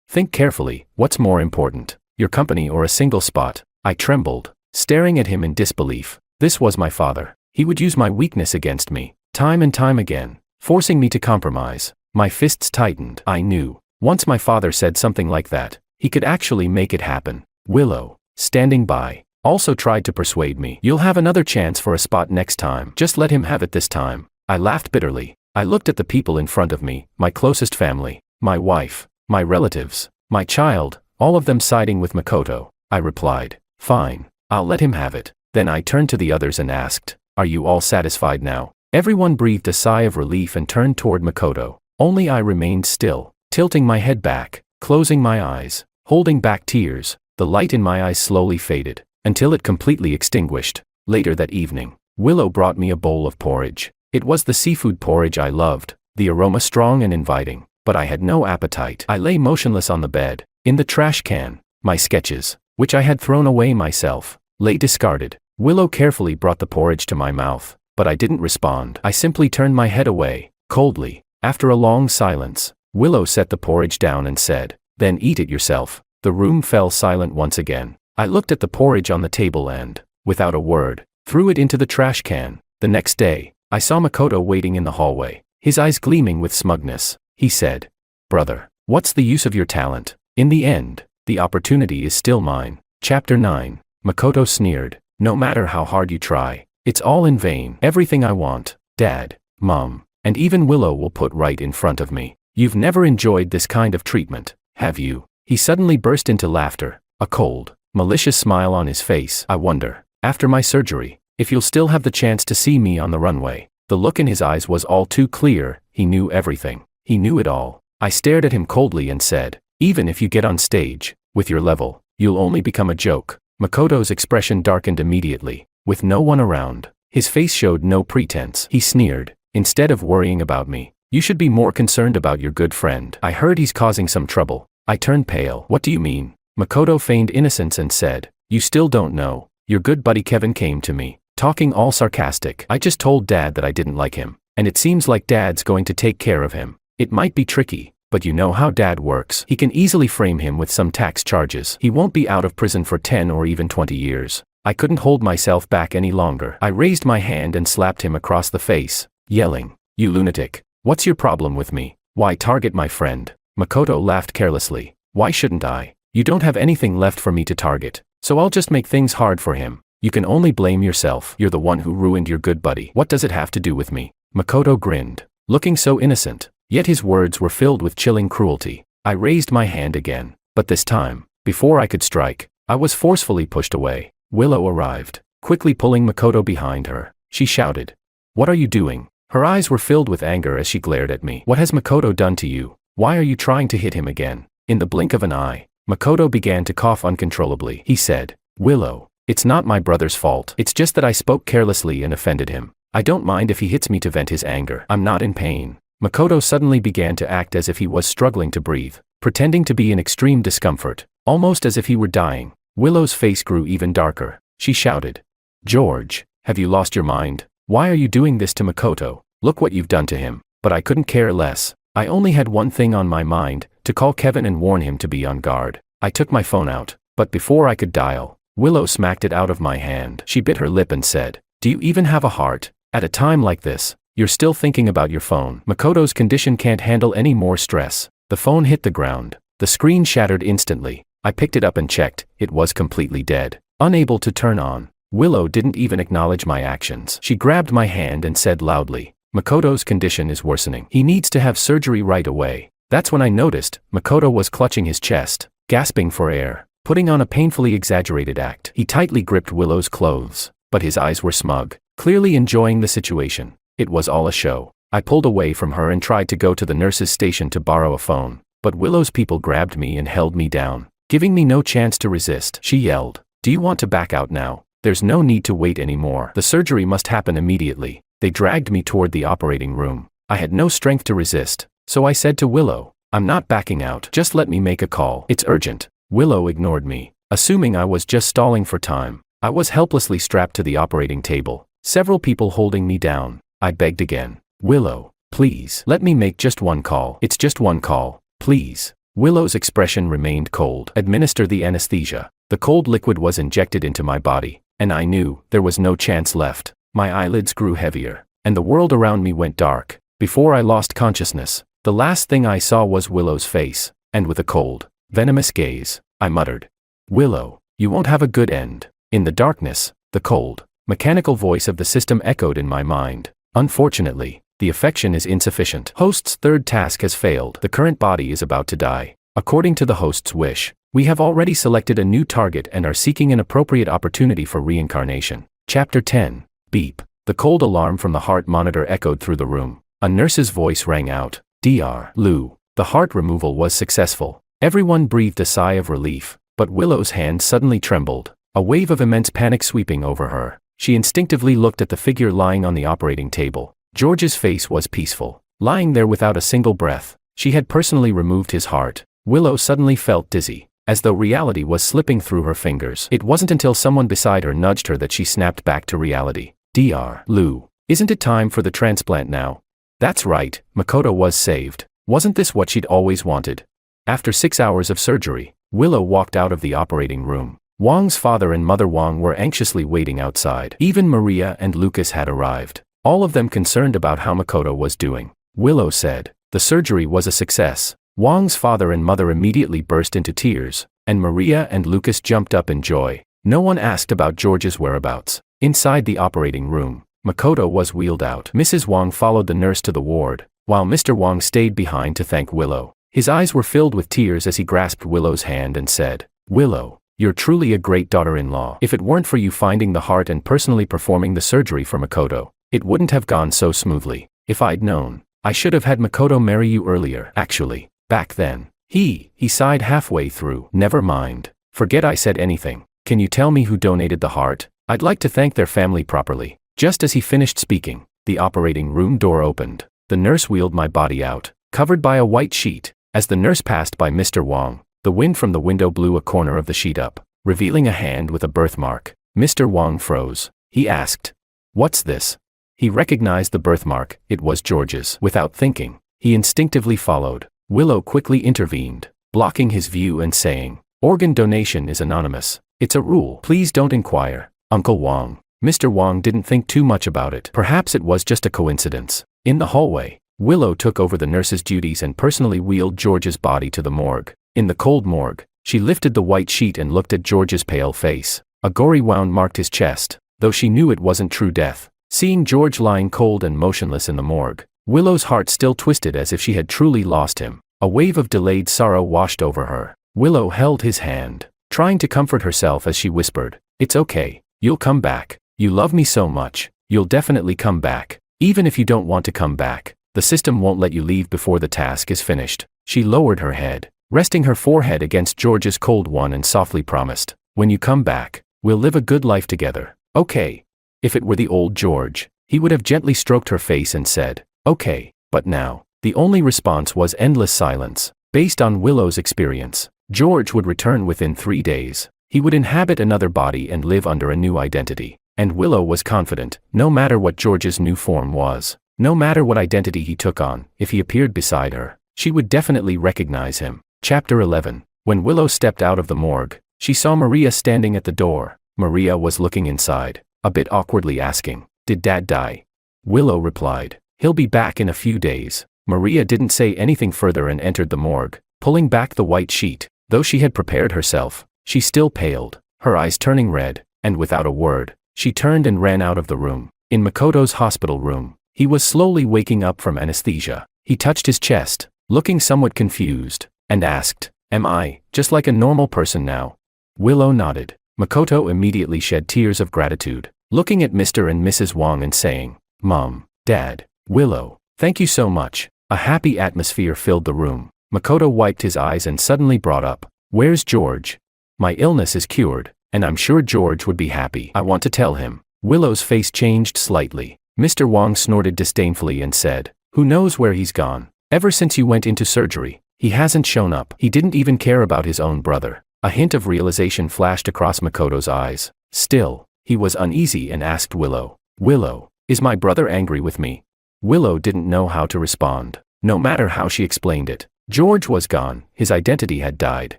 Think carefully. What's more important, your company or a single spot? I trembled, staring at him in disbelief. This was my father. He would use my weakness against me, time and time again, forcing me to compromise. My fists tightened. I knew, once my father said something like that, he could actually make it happen. Willow, standing by, also tried to persuade me. "You'll have another chance for a spot next time. Just let him have it this time." I laughed bitterly. I looked at the people in front of me, my closest family, my wife, my relatives, my child, all of them siding with Makoto. I replied, "Fine, I'll let him have it." Then I turned to the others and asked, "Are you all satisfied now?" Everyone breathed a sigh of relief and turned toward Makoto. Only I remained still, tilting my head back, closing my eyes, holding back tears. The light in my eyes slowly faded, until it completely extinguished. Later that evening, Willow brought me a bowl of porridge. It was the seafood porridge I loved, the aroma strong and inviting, but I had no appetite. I lay motionless on the bed. In the trash can, my sketches, which I had thrown away myself, lay discarded. Willow carefully brought the porridge to my mouth, but I didn't respond. I simply turned my head away, coldly. After a long silence, Willow set the porridge down and said, "Then eat it yourself." The room fell silent once again. I looked at the porridge on the table and, without a word, threw it into the trash can. The next day, I saw Makoto waiting in the hallway, his eyes gleaming with smugness. He said, "Brother, what's the use of your talent? In the end, the opportunity is still mine." Chapter 9. Makoto sneered, "No matter how hard you try, it's all in vain. Everything I want, Dad, Mom, and even Willow will put right in front of me. You've never enjoyed this kind of treatment, have you?" He suddenly burst into laughter, a cold, malicious smile on his face. "I wonder, after my surgery, if you'll still have the chance to see me on the runway." The look in his eyes was all too clear. He knew everything. He knew it all. I stared at him coldly and said, "Even if you get on stage, with your level, you'll only become a joke." Makoto's expression darkened immediately. With no one around, his face showed no pretense. He sneered, "Instead of worrying about me, you should be more concerned about your good friend. I heard he's causing some trouble." I turned pale. "What do you mean?" Makoto feigned innocence and said, "You still don't know. Your good buddy Kevin came to me, talking all sarcastic. I just told Dad that I didn't like him. and it seems like Dad's going to take care of him. It might be tricky, but you know how Dad works. He can easily frame him with some tax charges. He won't be out of prison for 10 or even 20 years. I couldn't hold myself back any longer. I raised my hand and slapped him across the face, yelling, "You lunatic. What's your problem with me? Why target my friend?" Makoto laughed carelessly. "Why shouldn't I? You don't have anything left for me to target, so I'll just make things hard for him. You can only blame yourself. You're the one who ruined your good buddy. What does it have to do with me?" Makoto grinned, looking so innocent, yet his words were filled with chilling cruelty. I raised my hand again, but this time, before I could strike, I was forcefully pushed away. Willow arrived, quickly pulling Makoto behind her. She shouted, "What are you doing?" Her eyes were filled with anger as she glared at me. "What has Makoto done to you? Why are you trying to hit him again?" In the blink of an eye, Makoto began to cough uncontrollably. He said, "Willow, it's not my brother's fault. It's just that I spoke carelessly and offended him. I don't mind if he hits me to vent his anger. I'm not in pain." Makoto suddenly began to act as if he was struggling to breathe, pretending to be in extreme discomfort, almost as if he were dying. Willow's face grew even darker. She shouted, "George, have you lost your mind? Why are you doing this to Makoto? Look what you've done to him." But I couldn't care less. I only had one thing on my mind, to call Kevin and warn him to be on guard. I took my phone out, but before I could dial, Willow smacked it out of my hand. She bit her lip and said, "Do you even have a heart? At a time like this, you're still thinking about your phone. Makoto's condition can't handle any more stress." The phone hit the ground. The screen shattered instantly. I picked it up and checked. It was completely dead, unable to turn on. Willow didn't even acknowledge my actions. She grabbed my hand and said loudly, "Makoto's condition is worsening. He needs to have surgery right away." That's when I noticed Makoto was clutching his chest, gasping for air, putting on a painfully exaggerated act. He tightly gripped Willow's clothes, but his eyes were smug, clearly enjoying the situation. It was all a show. I pulled away from her and tried to go to the nurse's station to borrow a phone, but Willow's people grabbed me and held me down, giving me no chance to resist. She yelled, "Do you want to back out now? There's no need to wait anymore. The surgery must happen immediately." They dragged me toward the operating room. I had no strength to resist, so I said to Willow, "I'm not backing out. Just let me make a call. It's urgent." Willow ignored me, assuming I was just stalling for time. I was helplessly strapped to the operating table, several people holding me down. I begged again, "Willow, please, let me make just one call. It's just one call, please." Willow's expression remained cold. "Administer the anesthesia." The cold liquid was injected into my body, and I knew there was no chance left. My eyelids grew heavier, and the world around me went dark. Before I lost consciousness, the last thing I saw was Willow's face, and with a cold, venomous gaze, I muttered, "Willow, you won't have a good end." In the darkness, the cold, mechanical voice of the system echoed in my mind. "Unfortunately, the affection is insufficient. Host's third task has failed. The current body is about to die. According to the host's wish, we have already selected a new target and are seeking an appropriate opportunity for reincarnation." Chapter 10. Beep. The cold alarm from the heart monitor echoed through the room. A nurse's voice rang out, "Dr. Lou, the heart removal was successful." Everyone breathed a sigh of relief, but Willow's hand suddenly trembled, a wave of immense panic sweeping over her. She instinctively looked at the figure lying on the operating table. George's face was peaceful, lying there without a single breath. She had personally removed his heart. Willow suddenly felt dizzy, as though reality was slipping through her fingers. It wasn't until someone beside her nudged her that she snapped back to reality. "Dr. Lou, isn't it time for the transplant now?" That's right, Makoto was saved. Wasn't this what she'd always wanted? After 6 hours of surgery, Willow walked out of the operating room. Wang's father and mother Wang were anxiously waiting outside. Even Maria and Lucas had arrived, all of them concerned about how Makoto was doing. Willow said, "The surgery was a success." Wang's father and mother immediately burst into tears, and Maria and Lucas jumped up in joy. No one asked about George's whereabouts. Inside the operating room, Makoto was wheeled out. Mrs. Wang followed the nurse to the ward, while Mr. Wang stayed behind to thank Willow. His eyes were filled with tears as he grasped Willow's hand and said, "Willow, you're truly a great daughter-in-law. If it weren't for you finding the heart and personally performing the surgery for Makoto, it wouldn't have gone so smoothly. If I'd known, I should have had Makoto marry you earlier. Actually, back then." He sighed halfway through. "Never mind. Forget I said anything. Can you tell me who donated the heart? I'd like to thank their family properly." Just as he finished speaking, the operating room door opened. The nurse wheeled my body out, covered by a white sheet. As the nurse passed by Mr. Wang, the wind from the window blew a corner of the sheet up, revealing a hand with a birthmark. Mr. Wang froze. He asked, "What's this?" He recognized the birthmark. It was George's. Without thinking, he instinctively followed. Willow quickly intervened, blocking his view and saying, "Organ donation is anonymous. It's a rule. Please don't inquire, Uncle Wong." Mr. Wong didn't think too much about it. Perhaps it was just a coincidence. In the hallway, Willow took over the nurse's duties and personally wheeled George's body to the morgue. In the cold morgue, she lifted the white sheet and looked at George's pale face. A gory wound marked his chest, though she knew it wasn't true death. Seeing George lying cold and motionless in the morgue, Willow's heart still twisted as if she had truly lost him. A wave of delayed sorrow washed over her. Willow held his hand, trying to comfort herself as she whispered, "It's okay. You'll come back. You love me so much. You'll definitely come back. Even if you don't want to come back, the system won't let you leave before the task is finished." She lowered her head, resting her forehead against George's cold one, and softly promised, "When you come back, we'll live a good life together, okay?" If it were the old George, he would have gently stroked her face and said, "Okay," but now, the only response was endless silence. Based on Willow's experience, George would return within 3 days. He would inhabit another body and live under a new identity. And Willow was confident, no matter what George's new form was, no matter what identity he took on, if he appeared beside her, she would definitely recognize him. Chapter 11. When Willow stepped out of the morgue, she saw Maria standing at the door. Maria was looking inside, a bit awkwardly asking, "Did Dad die?" Willow replied, "He'll be back in a few days." Maria didn't say anything further and entered the morgue, pulling back the white sheet. Though she had prepared herself, she still paled, her eyes turning red, and without a word, she turned and ran out of the room. In Makoto's hospital room, he was slowly waking up from anesthesia. He touched his chest, looking somewhat confused, and asked, "Am I just like a normal person now?" Willow nodded. Makoto immediately shed tears of gratitude, looking at Mr. and Mrs. Wong and saying, "Mom, Dad, Willow, thank you so much." A happy atmosphere filled the room. Makoto wiped his eyes and suddenly brought up, "Where's George? My illness is cured, and I'm sure George would be happy. I want to tell him." Willow's face changed slightly. Mr. Wong snorted disdainfully and said, "Who knows where he's gone? Ever since you went into surgery, he hasn't shown up." He didn't even care about his own brother. A hint of realization flashed across Makoto's eyes. Still, he was uneasy and asked Willow, "Willow, is my brother angry with me?" Willow didn't know how to respond. No matter how she explained it, George was gone, his identity had died.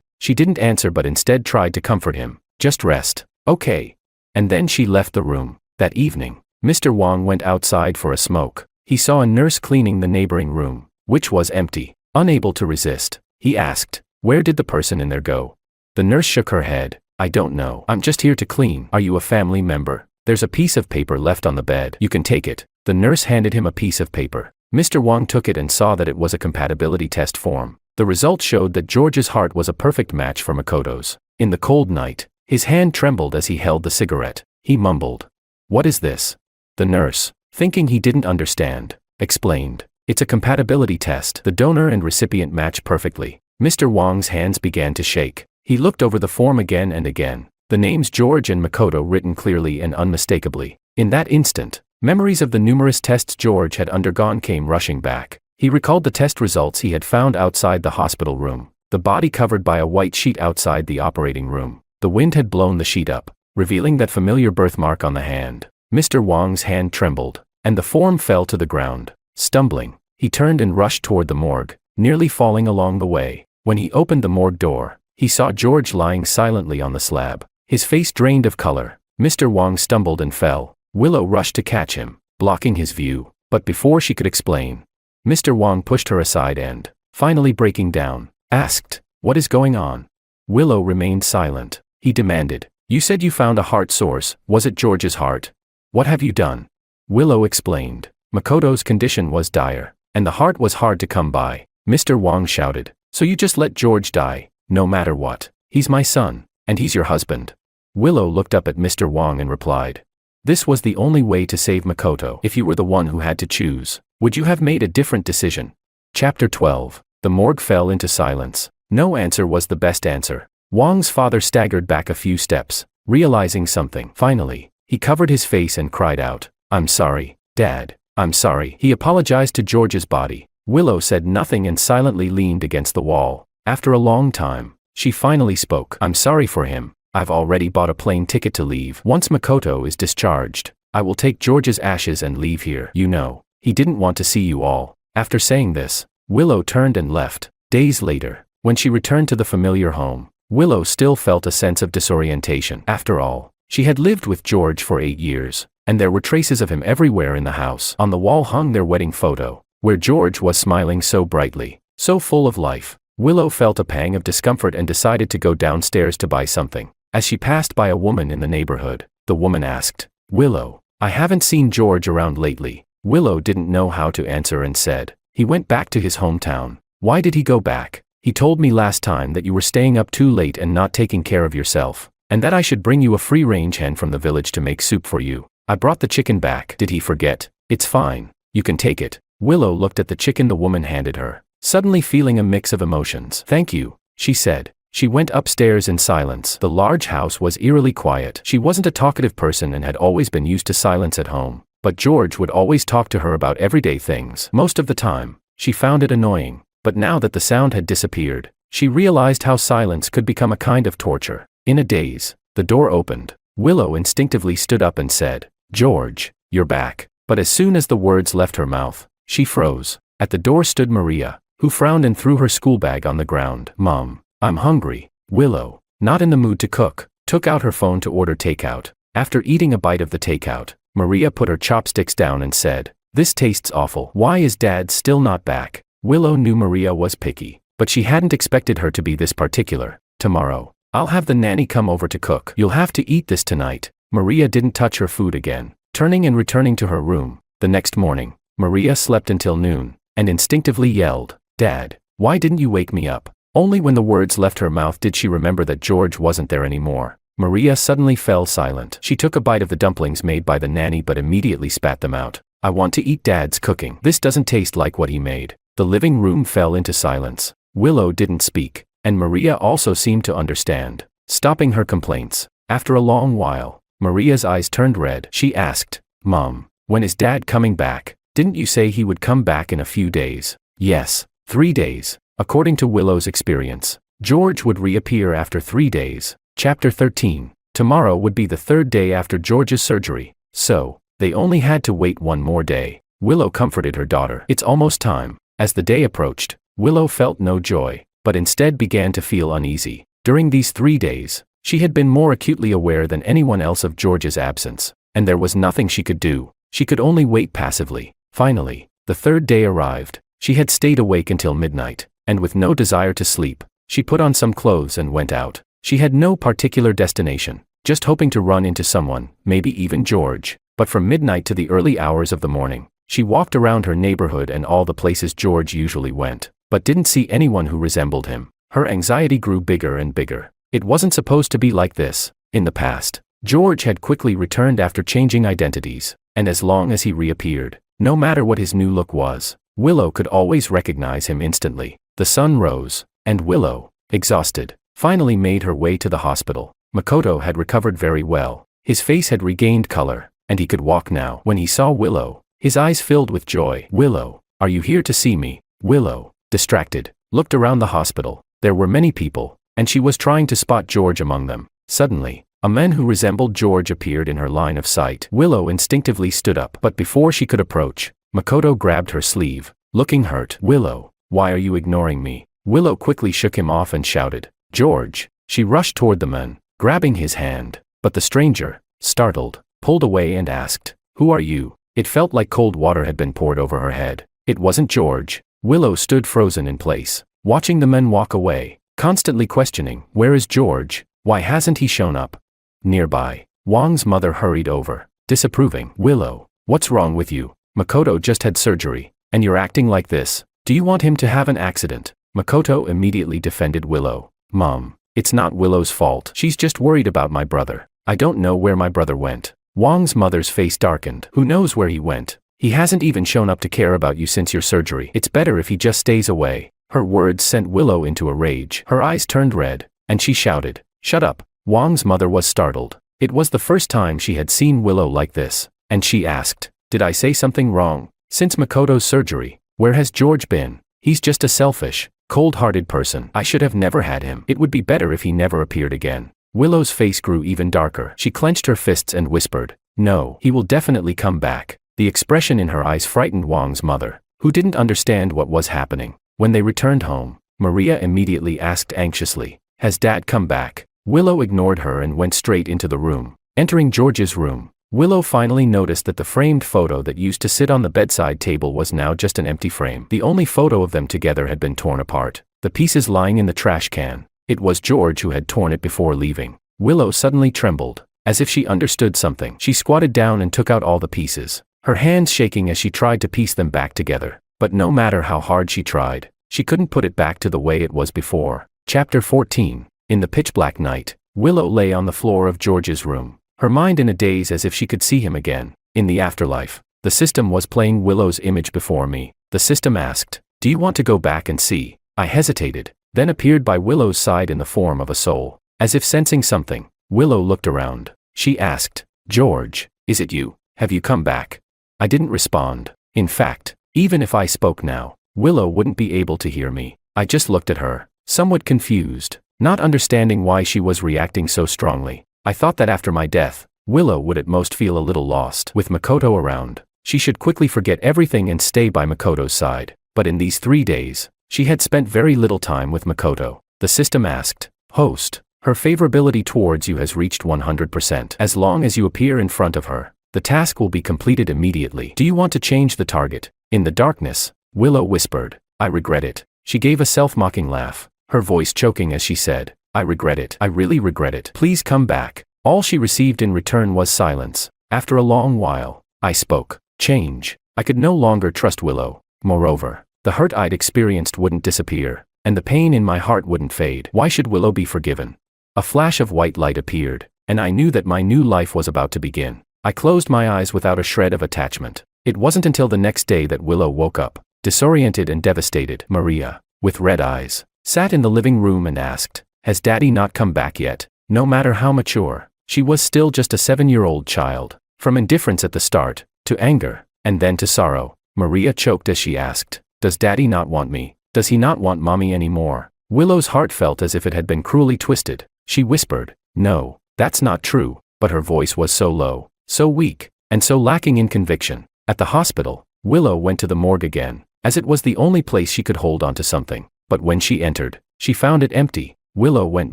She didn't answer but instead tried to comfort him. "Just rest, okay?" And then she left the room. That evening, Mr. Wong went outside for a smoke. He saw a nurse cleaning the neighboring room, which was empty. Unable to resist, he asked, "Where did the person in there go?" The nurse shook her head. "I don't know. I'm just here to clean." "Are you a family member? There's a piece of paper left on the bed. You can take it." The nurse handed him a piece of paper. Mr. Wong took it and saw that it was a compatibility test form. The result showed that George's heart was a perfect match for Makoto's. In the cold night, his hand trembled as he held the cigarette. He mumbled, "What is this?" The nurse, thinking he didn't understand, explained, "It's a compatibility test. The donor and recipient match perfectly." Mr. Wong's hands began to shake. He looked over the form again and again, the names George and Makoto written clearly and unmistakably. In that instant, memories of the numerous tests George had undergone came rushing back. He recalled the test results he had found outside the hospital room, the body covered by a white sheet outside the operating room. The wind had blown the sheet up, revealing that familiar birthmark on the hand. Mr. Wong's hand trembled, and the form fell to the ground. Stumbling, he turned and rushed toward the morgue, nearly falling along the way. When he opened the morgue door, he saw George lying silently on the slab, his face drained of color. Mr. Wong stumbled and fell. Willow rushed to catch him, blocking his view, but before she could explain, Mr. Wong pushed her aside and, finally breaking down, asked, "What is going on?" Willow remained silent. He demanded, "You said you found a heart source. Was it George's heart? What have you done?" Willow explained. Makoto's condition was dire, and the heart was hard to come by. Mr. Wong shouted, "So you just let George die, no matter what? He's my son, and he's your husband." Willow looked up at Mr. Wong and replied, "This was the only way to save Makoto. If you were the one who had to choose, would you have made a different decision?" Chapter 12. The morgue fell into silence. No answer was the best answer. Wong's father staggered back a few steps, realizing something. Finally, he covered his face and cried out, "I'm sorry, Dad. I'm sorry." He apologized to George's body. Willow said nothing and silently leaned against the wall. After a long time, she finally spoke. "I'm sorry for him. I've already bought a plane ticket to leave. Once Makoto is discharged, I will take George's ashes and leave here. You know, he didn't want to see you all. After saying this, Willow turned and left. Days later, when she returned to the familiar home, Willow still felt a sense of disorientation. After all, she had lived with George for 8 years, and there were traces of him everywhere in the house. On the wall hung their wedding photo, where George was smiling so brightly, so full of life. Willow felt a pang of discomfort and decided to go downstairs to buy something. As she passed by a woman in the neighborhood, the woman asked, "Willow, I haven't seen George around lately." Willow didn't know how to answer and said, "He went back to his hometown." "Why did he go back?" "He told me last time that you were staying up too late and not taking care of yourself, and that I should bring you a free-range hen from the village to make soup for you. I brought the chicken back." "Did he forget?" "It's fine. You can take it." Willow looked at the chicken the woman handed her, suddenly feeling a mix of emotions. "Thank you," she said. She went upstairs in silence. The large house was eerily quiet. She wasn't a talkative person and had always been used to silence at home, but George would always talk to her about everyday things. Most of the time, she found it annoying, but now that the sound had disappeared, she realized how silence could become a kind of torture. In a daze, the door opened. Willow instinctively stood up and said, "George, you're back." But as soon as the words left her mouth, she froze. At the door stood Maria, who frowned and threw her school bag on the ground. "Mom, I'm hungry." Willow, not in the mood to cook, took out her phone to order takeout. After eating a bite of the takeout, Maria put her chopsticks down and said, "This tastes awful. Why is Dad still not back?" Willow knew Maria was picky, but she hadn't expected her to be this particular. "Tomorrow, I'll have the nanny come over to cook. You'll have to eat this tonight." Maria didn't touch her food again, turning and returning to her room. The next morning, Maria slept until noon, and instinctively yelled, "Dad, why didn't you wake me up?" Only when the words left her mouth did she remember that George wasn't there anymore. Maria suddenly fell silent. She took a bite of the dumplings made by the nanny but immediately spat them out. "I want to eat Dad's cooking. This doesn't taste like what he made." The living room fell into silence. Willow didn't speak, and Maria also seemed to understand, stopping her complaints. After a long while, Maria's eyes turned red. She asked, "Mom, when is Dad coming back? Didn't you say he would come back in a few days?" "Yes, 3 days. According to Willow's experience, George would reappear after 3 days. Chapter 13. Tomorrow would be the 3rd day after George's surgery, so they only had to wait 1 more day. Willow comforted her daughter. "It's almost time." As the day approached, Willow felt no joy, but instead began to feel uneasy. During these 3 days, she had been more acutely aware than anyone else of George's absence, and there was nothing she could do. She could only wait passively. Finally, the 3rd day arrived. She had stayed awake until midnight, and with no desire to sleep, she put on some clothes and went out. She had no particular destination, just hoping to run into someone, maybe even George. But from midnight to the early hours of the morning, she walked around her neighborhood and all the places George usually went, but didn't see anyone who resembled him. Her anxiety grew bigger and bigger. It wasn't supposed to be like this. In the past, George had quickly returned after changing identities, and as long as he reappeared, no matter what his new look was, Willow could always recognize him instantly. The sun rose, and Willow, exhausted, finally made her way to the hospital. Makoto had recovered very well. His face had regained color, and he could walk now. When he saw Willow, his eyes filled with joy. "Willow, are you here to see me?" Willow, distracted, looked around the hospital. There were many people, and she was trying to spot George among them. Suddenly, a man who resembled George appeared in her line of sight. Willow instinctively stood up, but before she could approach, Makoto grabbed her sleeve, looking hurt. "Willow, why are you ignoring me?" Willow quickly shook him off and shouted, "George." She rushed toward the man, grabbing his hand, but the stranger, startled, pulled away and asked, "Who are you?" It felt like cold water had been poured over her head. It wasn't George. Willow stood frozen in place, watching the men walk away, constantly questioning, "Where is George? Why hasn't he shown up?" Nearby, Wang's mother hurried over, disapproving. "Willow, what's wrong with you? Makoto just had surgery, and you're acting like this. Do you want him to have an accident?" Makoto immediately defended Willow. "Mom, it's not Willow's fault. She's just worried about my brother. I don't know where my brother went." Wang's mother's face darkened. "Who knows where he went? He hasn't even shown up to care about you since your surgery. It's better if he just stays away." Her words sent Willow into a rage. Her eyes turned red, and she shouted, "Shut up." Wang's mother was startled. It was the first time she had seen Willow like this, and she asked, "Did I say something wrong? Since Makoto's surgery, where has George been? He's just a selfish, cold-hearted person. I should have never had him. It would be better if he never appeared again." Willow's face grew even darker. She clenched her fists and whispered, No, he will definitely come back. The expression in her eyes frightened Wang's mother, who didn't understand what was happening. When they returned home, Maria immediately asked anxiously, "Has Dad come back?" Willow ignored her and went straight into the room. Entering George's room, Willow finally noticed that the framed photo that used to sit on the bedside table was now just an empty frame. The only photo of them together had been torn apart, the pieces lying in the trash can. It was George who had torn it before leaving. Willow suddenly trembled, as if she understood something. She squatted down and took out all the pieces, her hands shaking as she tried to piece them back together. But no matter how hard she tried, she couldn't put it back to the way it was before. Chapter 14. In the pitch-black night, Willow lay on the floor of George's room, her mind in a daze as if she could see him again. In the afterlife, the system was playing Willow's image before me. The system asked, "Do you want to go back and see?" I hesitated, then appeared by Willow's side in the form of a soul. As if sensing something, Willow looked around. She asked, "George, is it you? Have you come back?" I didn't respond. In fact, even if I spoke now, Willow wouldn't be able to hear me. I just looked at her, somewhat confused, not understanding why she was reacting so strongly. I thought that after my death, Willow would at most feel a little lost. With Makoto around, she should quickly forget everything and stay by Makoto's side. But in these 3 days, she had spent very little time with Makoto. The system asked, "Host, her favorability towards you has reached 100%. As long as you appear in front of her, the task will be completed immediately. Do you want to change the target?" In the darkness, Willow whispered, "I regret it." She gave a self-mocking laugh, her voice choking as she said, "I regret it. I really regret it. Please come back." All she received in return was silence. After a long while, I spoke. Change. I could no longer trust Willow. Moreover, the hurt I'd experienced wouldn't disappear, and the pain in my heart wouldn't fade. Why should Willow be forgiven? A flash of white light appeared, and I knew that my new life was about to begin. I closed my eyes without a shred of attachment. It wasn't until the next day that Willow woke up, disoriented and devastated. Maria, with red eyes, sat in the living room and asked, "Has Daddy not come back yet?" No matter how mature, she was still just a 7-year-old child. From indifference at the start, to anger, and then to sorrow, Maria choked as she asked, "Does Daddy not want me? Does he not want Mommy anymore?" Willow's heart felt as if it had been cruelly twisted. She whispered, "No, that's not true," but her voice was so low, so weak, and so lacking in conviction. At the hospital, Willow went to the morgue again, as it was the only place she could hold on to something. But when she entered, she found it empty. Willow went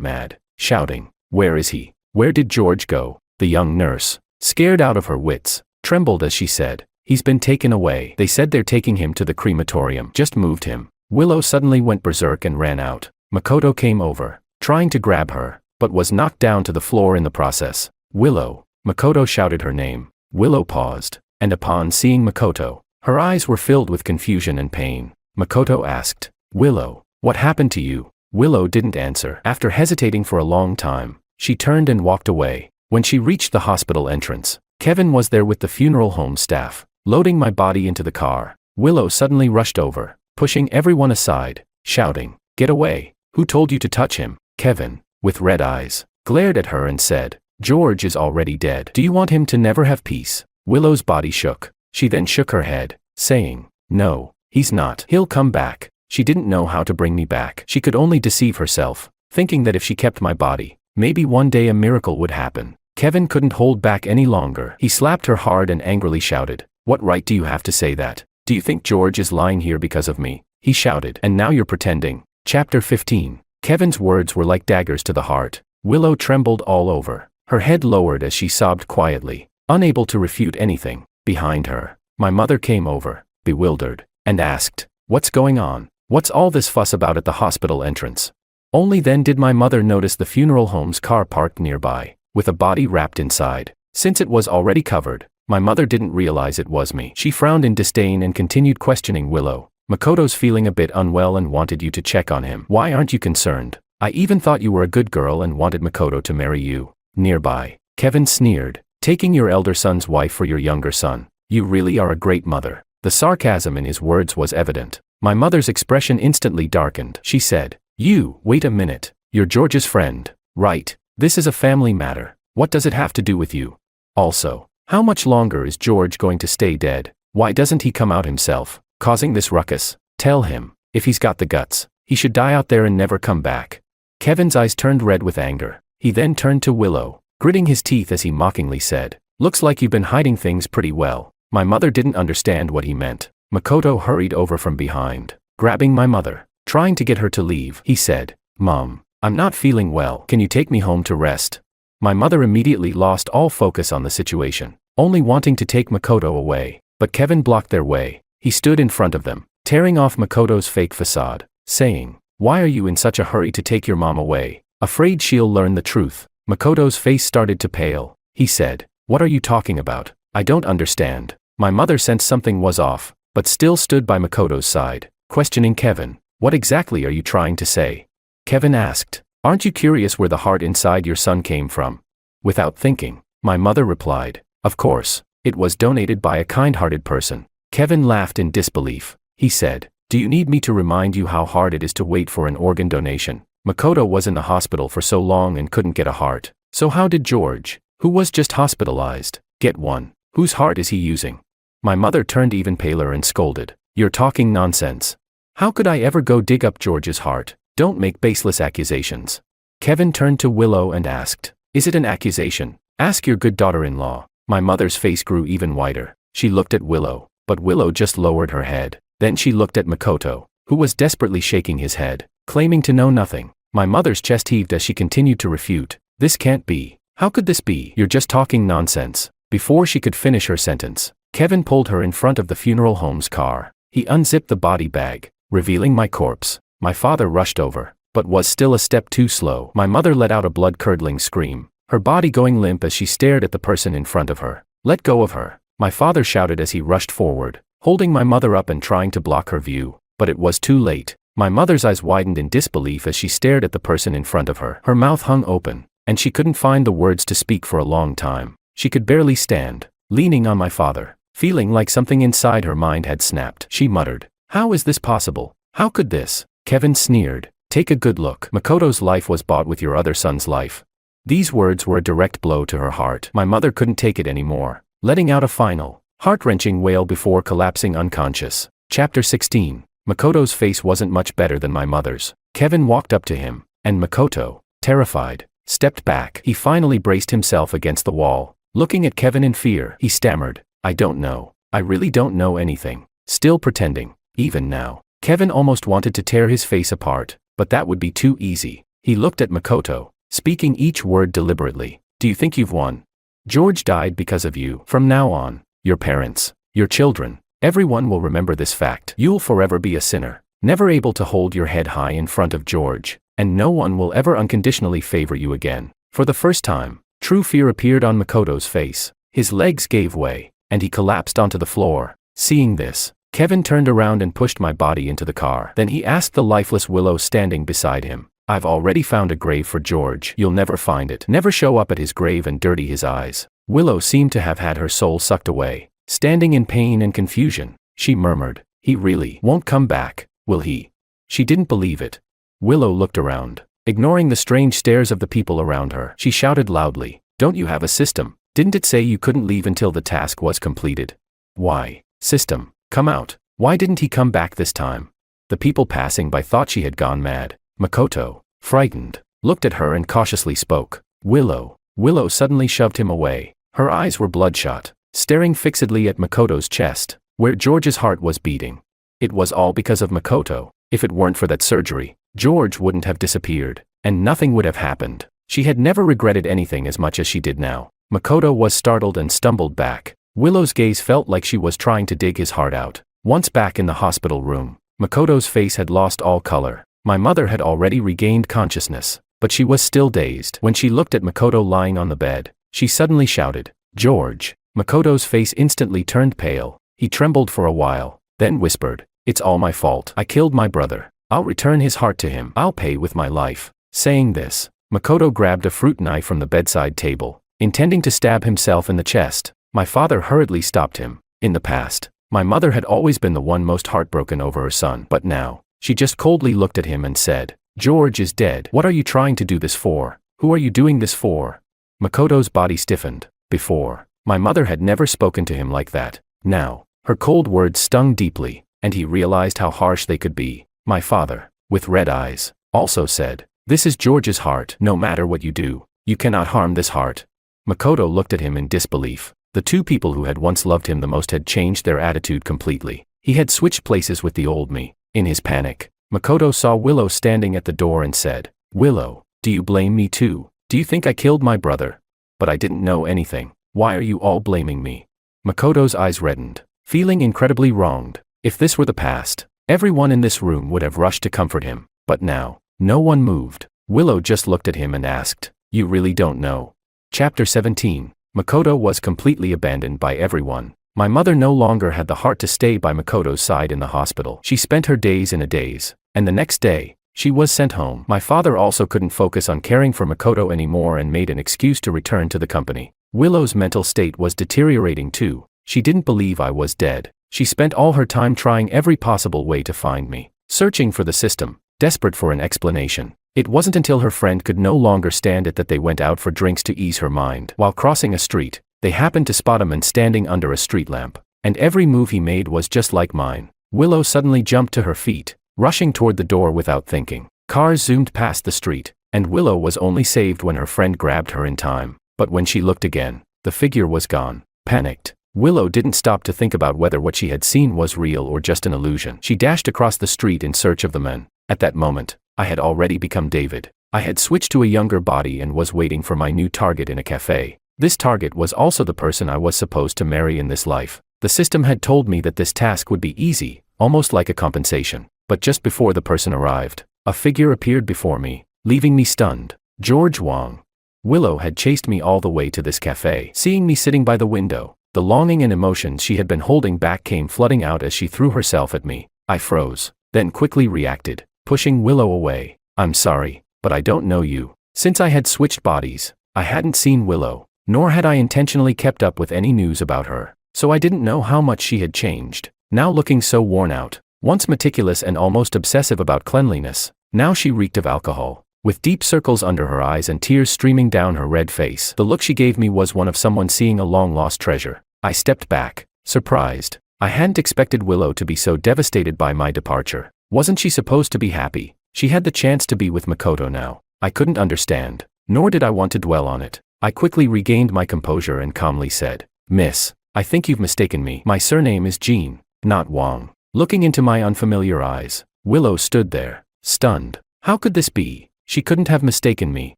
mad, shouting, "Where is he? Where did George go?" The young nurse, scared out of her wits, trembled as she said, "He's been taken away. They said they're taking him to the crematorium. Just moved him." Willow suddenly went berserk and ran out. Makoto came over, trying to grab her, but was knocked down to the floor in the process. "Willow." Makoto shouted her name. Willow paused, and upon seeing Makoto, her eyes were filled with confusion and pain. Makoto asked, "Willow, what happened to you?" Willow didn't answer. After hesitating for a long time, she turned and walked away. When she reached the hospital entrance, Kevin was there with the funeral home staff, loading my body into the car. Willow suddenly rushed over, pushing everyone aside, shouting, "Get away! Who told you to touch him?" Kevin, with red eyes, glared at her and said, "George is already dead. Do you want him to never have peace?" Willow's body shook. She then shook her head, saying, "No, he's not. He'll come back." She didn't know how to bring me back. She could only deceive herself, thinking that if she kept my body, maybe one day a miracle would happen. Kevin couldn't hold back any longer. He slapped her hard and angrily shouted, "What right do you have to say that? Do you think George is lying here because of me?" He shouted, "And now you're pretending." Chapter 15. Kevin's words were like daggers to the heart. Willow trembled all over, her head lowered as she sobbed quietly, unable to refute anything. Behind her, my mother came over, bewildered, and asked, "What's going on? What's all this fuss about at the hospital entrance?" Only then did my mother notice the funeral home's car parked nearby, with a body wrapped inside. Since it was already covered, my mother didn't realize it was me. She frowned in disdain and continued questioning Willow. "Makoto's feeling a bit unwell and wanted you to check on him. Why aren't you concerned? I even thought you were a good girl and wanted Makoto to marry you." Nearby, Kevin sneered, "Taking your elder son's wife for your younger son. You really are a great mother." The sarcasm in his words was evident. My mother's expression instantly darkened. She said, "You, wait a minute. You're George's friend, right? This is a family matter. What does it have to do with you? Also, how much longer is George going to stay dead? Why doesn't he come out himself, causing this ruckus? Tell him, if he's got the guts, he should die out there and never come back." Kevin's eyes turned red with anger. He then turned to Willow, gritting his teeth as he mockingly said, Looks like you've been hiding things pretty well. My mother didn't understand what he meant. Makoto hurried over from behind, grabbing my mother, trying to get her to leave. He said, "Mom, I'm not feeling well. Can you take me home to rest?" My mother immediately lost all focus on the situation, only wanting to take Makoto away. But Kevin blocked their way. He stood in front of them, tearing off Makoto's fake facade, saying, "Why are you in such a hurry to take your mom away? Afraid she'll learn the truth?" Makoto's face started to pale. He said, "What are you talking about? I don't understand." My mother sensed something was off, but still stood by Makoto's side, questioning Kevin. "What exactly are you trying to say?" Kevin asked, "Aren't you curious where the heart inside your son came from?" Without thinking, my mother replied, "Of course, it was donated by a kind-hearted person." Kevin laughed in disbelief. He said, "Do you need me to remind you how hard it is to wait for an organ donation? Makoto was in the hospital for so long and couldn't get a heart. So how did George, who was just hospitalized, get one? Whose heart is he using?" My mother turned even paler and scolded, "You're talking nonsense. How could I ever go dig up George's heart? Don't make baseless accusations." Kevin turned to Willow and asked, "Is it an accusation? Ask your good daughter-in-law." My mother's face grew even whiter. She looked at Willow, but Willow just lowered her head. Then she looked at Makoto, who was desperately shaking his head, claiming to know nothing. My mother's chest heaved as she continued to refute. "This can't be. How could this be? You're just talking nonsense." Before she could finish her sentence, Kevin pulled her in front of the funeral home's car. He unzipped the body bag, revealing my corpse. My father rushed over, but was still a step too slow. My mother let out a blood-curdling scream, her body going limp as she stared at the person in front of her. "Let go of her," my father shouted as he rushed forward, holding my mother up and trying to block her view. But it was too late. My mother's eyes widened in disbelief as she stared at the person in front of her. Her mouth hung open, and she couldn't find the words to speak for a long time. She could barely stand, leaning on my father, feeling like something inside her mind had snapped. She muttered, "How is this possible? How could this?" Kevin sneered, "Take a good look. Makoto's life was bought with your other son's life." These words were a direct blow to her heart. My mother couldn't take it anymore, letting out a final, heart-wrenching wail before collapsing unconscious. Chapter 16. Makoto's face wasn't much better than my mother's. Kevin walked up to him, and Makoto, terrified, stepped back. He finally braced himself against the wall. Looking at Kevin in fear, he stammered, "I don't know. I really don't know anything." Still pretending, even now. Kevin almost wanted to tear his face apart, but that would be too easy. He looked at Makoto, speaking each word deliberately. "Do you think you've won? George died because of you. From now on, your parents, your children, everyone will remember this fact. You'll forever be a sinner, never able to hold your head high in front of George, and no one will ever unconditionally favor you again." For the first time, true fear appeared on Makoto's face. His legs gave way, and he collapsed onto the floor. Seeing this, Kevin turned around and pushed my body into the car. Then he asked the lifeless Willow standing beside him, "I've already found a grave for George. You'll never find it. Never show up at his grave and dirty his eyes." Willow seemed to have had her soul sucked away. Standing in pain and confusion, she murmured, "He really won't come back, will he?" She didn't believe it. Willow looked around, ignoring the strange stares of the people around her. She shouted loudly, "Don't you have a system? Didn't it say you couldn't leave until the task was completed?" "Why, system, come out. Why didn't he come back this time?" The people passing by thought she had gone mad. Makoto, frightened, looked at her and cautiously spoke. "Willow." Willow suddenly shoved him away. Her eyes were bloodshot, staring fixedly at Makoto's chest, where George's heart was beating. It was all because of Makoto. If it weren't for that surgery, George wouldn't have disappeared, and nothing would have happened. She had never regretted anything as much as she did now. Makoto was startled and stumbled back. Willow's gaze felt like she was trying to dig his heart out. Once back in the hospital room, Makoto's face had lost all color. My mother had already regained consciousness, but she was still dazed. When she looked at Makoto lying on the bed, she suddenly shouted, "George." Makoto's face instantly turned pale. He trembled for a while, then whispered, "It's all my fault. I killed my brother. I'll return his heart to him. I'll pay with my life." Saying this, Makoto grabbed a fruit knife from the bedside table, intending to stab himself in the chest. My father hurriedly stopped him. In the past, my mother had always been the one most heartbroken over her son, but now, she just coldly looked at him and said, "George is dead. What are you trying to do this for? Who are you doing this for?" Makoto's body stiffened. Before, my mother had never spoken to him like that. Now, her cold words stung deeply, and he realized how harsh they could be. My father, with red eyes, also said, "This is George's heart. No matter what you do, you cannot harm this heart." Makoto looked at him in disbelief. The two people who had once loved him the most had changed their attitude completely. He had switched places with the old me. In his panic, Makoto saw Willow standing at the door and said, "Willow, do you blame me too? Do you think I killed my brother? But I didn't know anything. Why are you all blaming me?" Makoto's eyes reddened, feeling incredibly wronged. If this were the past, everyone in this room would have rushed to comfort him. But now, no one moved. Willow just looked at him and asked, "You really don't know?" Chapter 17. Makoto was completely abandoned by everyone. My mother no longer had the heart to stay by Makoto's side in the hospital. She spent her days in a daze, and the next day, she was sent home. My father also couldn't focus on caring for Makoto anymore and made an excuse to return to the company. Willow's mental state was deteriorating too. She didn't believe I was dead. She spent all her time trying every possible way to find me, searching for the system, desperate for an explanation. It wasn't until her friend could no longer stand it that they went out for drinks to ease her mind. While crossing a street, they happened to spot a man standing under a street lamp, and every move he made was just like mine. Willow suddenly jumped to her feet, rushing toward the door without thinking. Cars zoomed past the street, and Willow was only saved when her friend grabbed her in time. But when she looked again, the figure was gone. Panicked, Willow didn't stop to think about whether what she had seen was real or just an illusion. She dashed across the street in search of the man. At that moment, I had already become David. I had switched to a younger body and was waiting for my new target in a cafe. This target was also the person I was supposed to marry in this life. The system had told me that this task would be easy, almost like a compensation. But just before the person arrived, a figure appeared before me, leaving me stunned. George Wong. Willow had chased me all the way to this cafe. Seeing me sitting by the window, the longing and emotions she had been holding back came flooding out as she threw herself at me. I froze, then quickly reacted, pushing Willow away. "I'm sorry, but I don't know you." Since I had switched bodies, I hadn't seen Willow, nor had I intentionally kept up with any news about her, so I didn't know how much she had changed. Now looking so worn out, once meticulous and almost obsessive about cleanliness, now she reeked of alcohol. With deep circles under her eyes and tears streaming down her red face, the look she gave me was one of someone seeing a long-lost treasure. I stepped back, surprised. I hadn't expected Willow to be so devastated by my departure. Wasn't she supposed to be happy? She had the chance to be with Makoto now. I couldn't understand, nor did I want to dwell on it. I quickly regained my composure and calmly said, "Miss, I think you've mistaken me. My surname is Jean, not Wong." Looking into my unfamiliar eyes, Willow stood there, stunned. How could this be? She couldn't have mistaken me.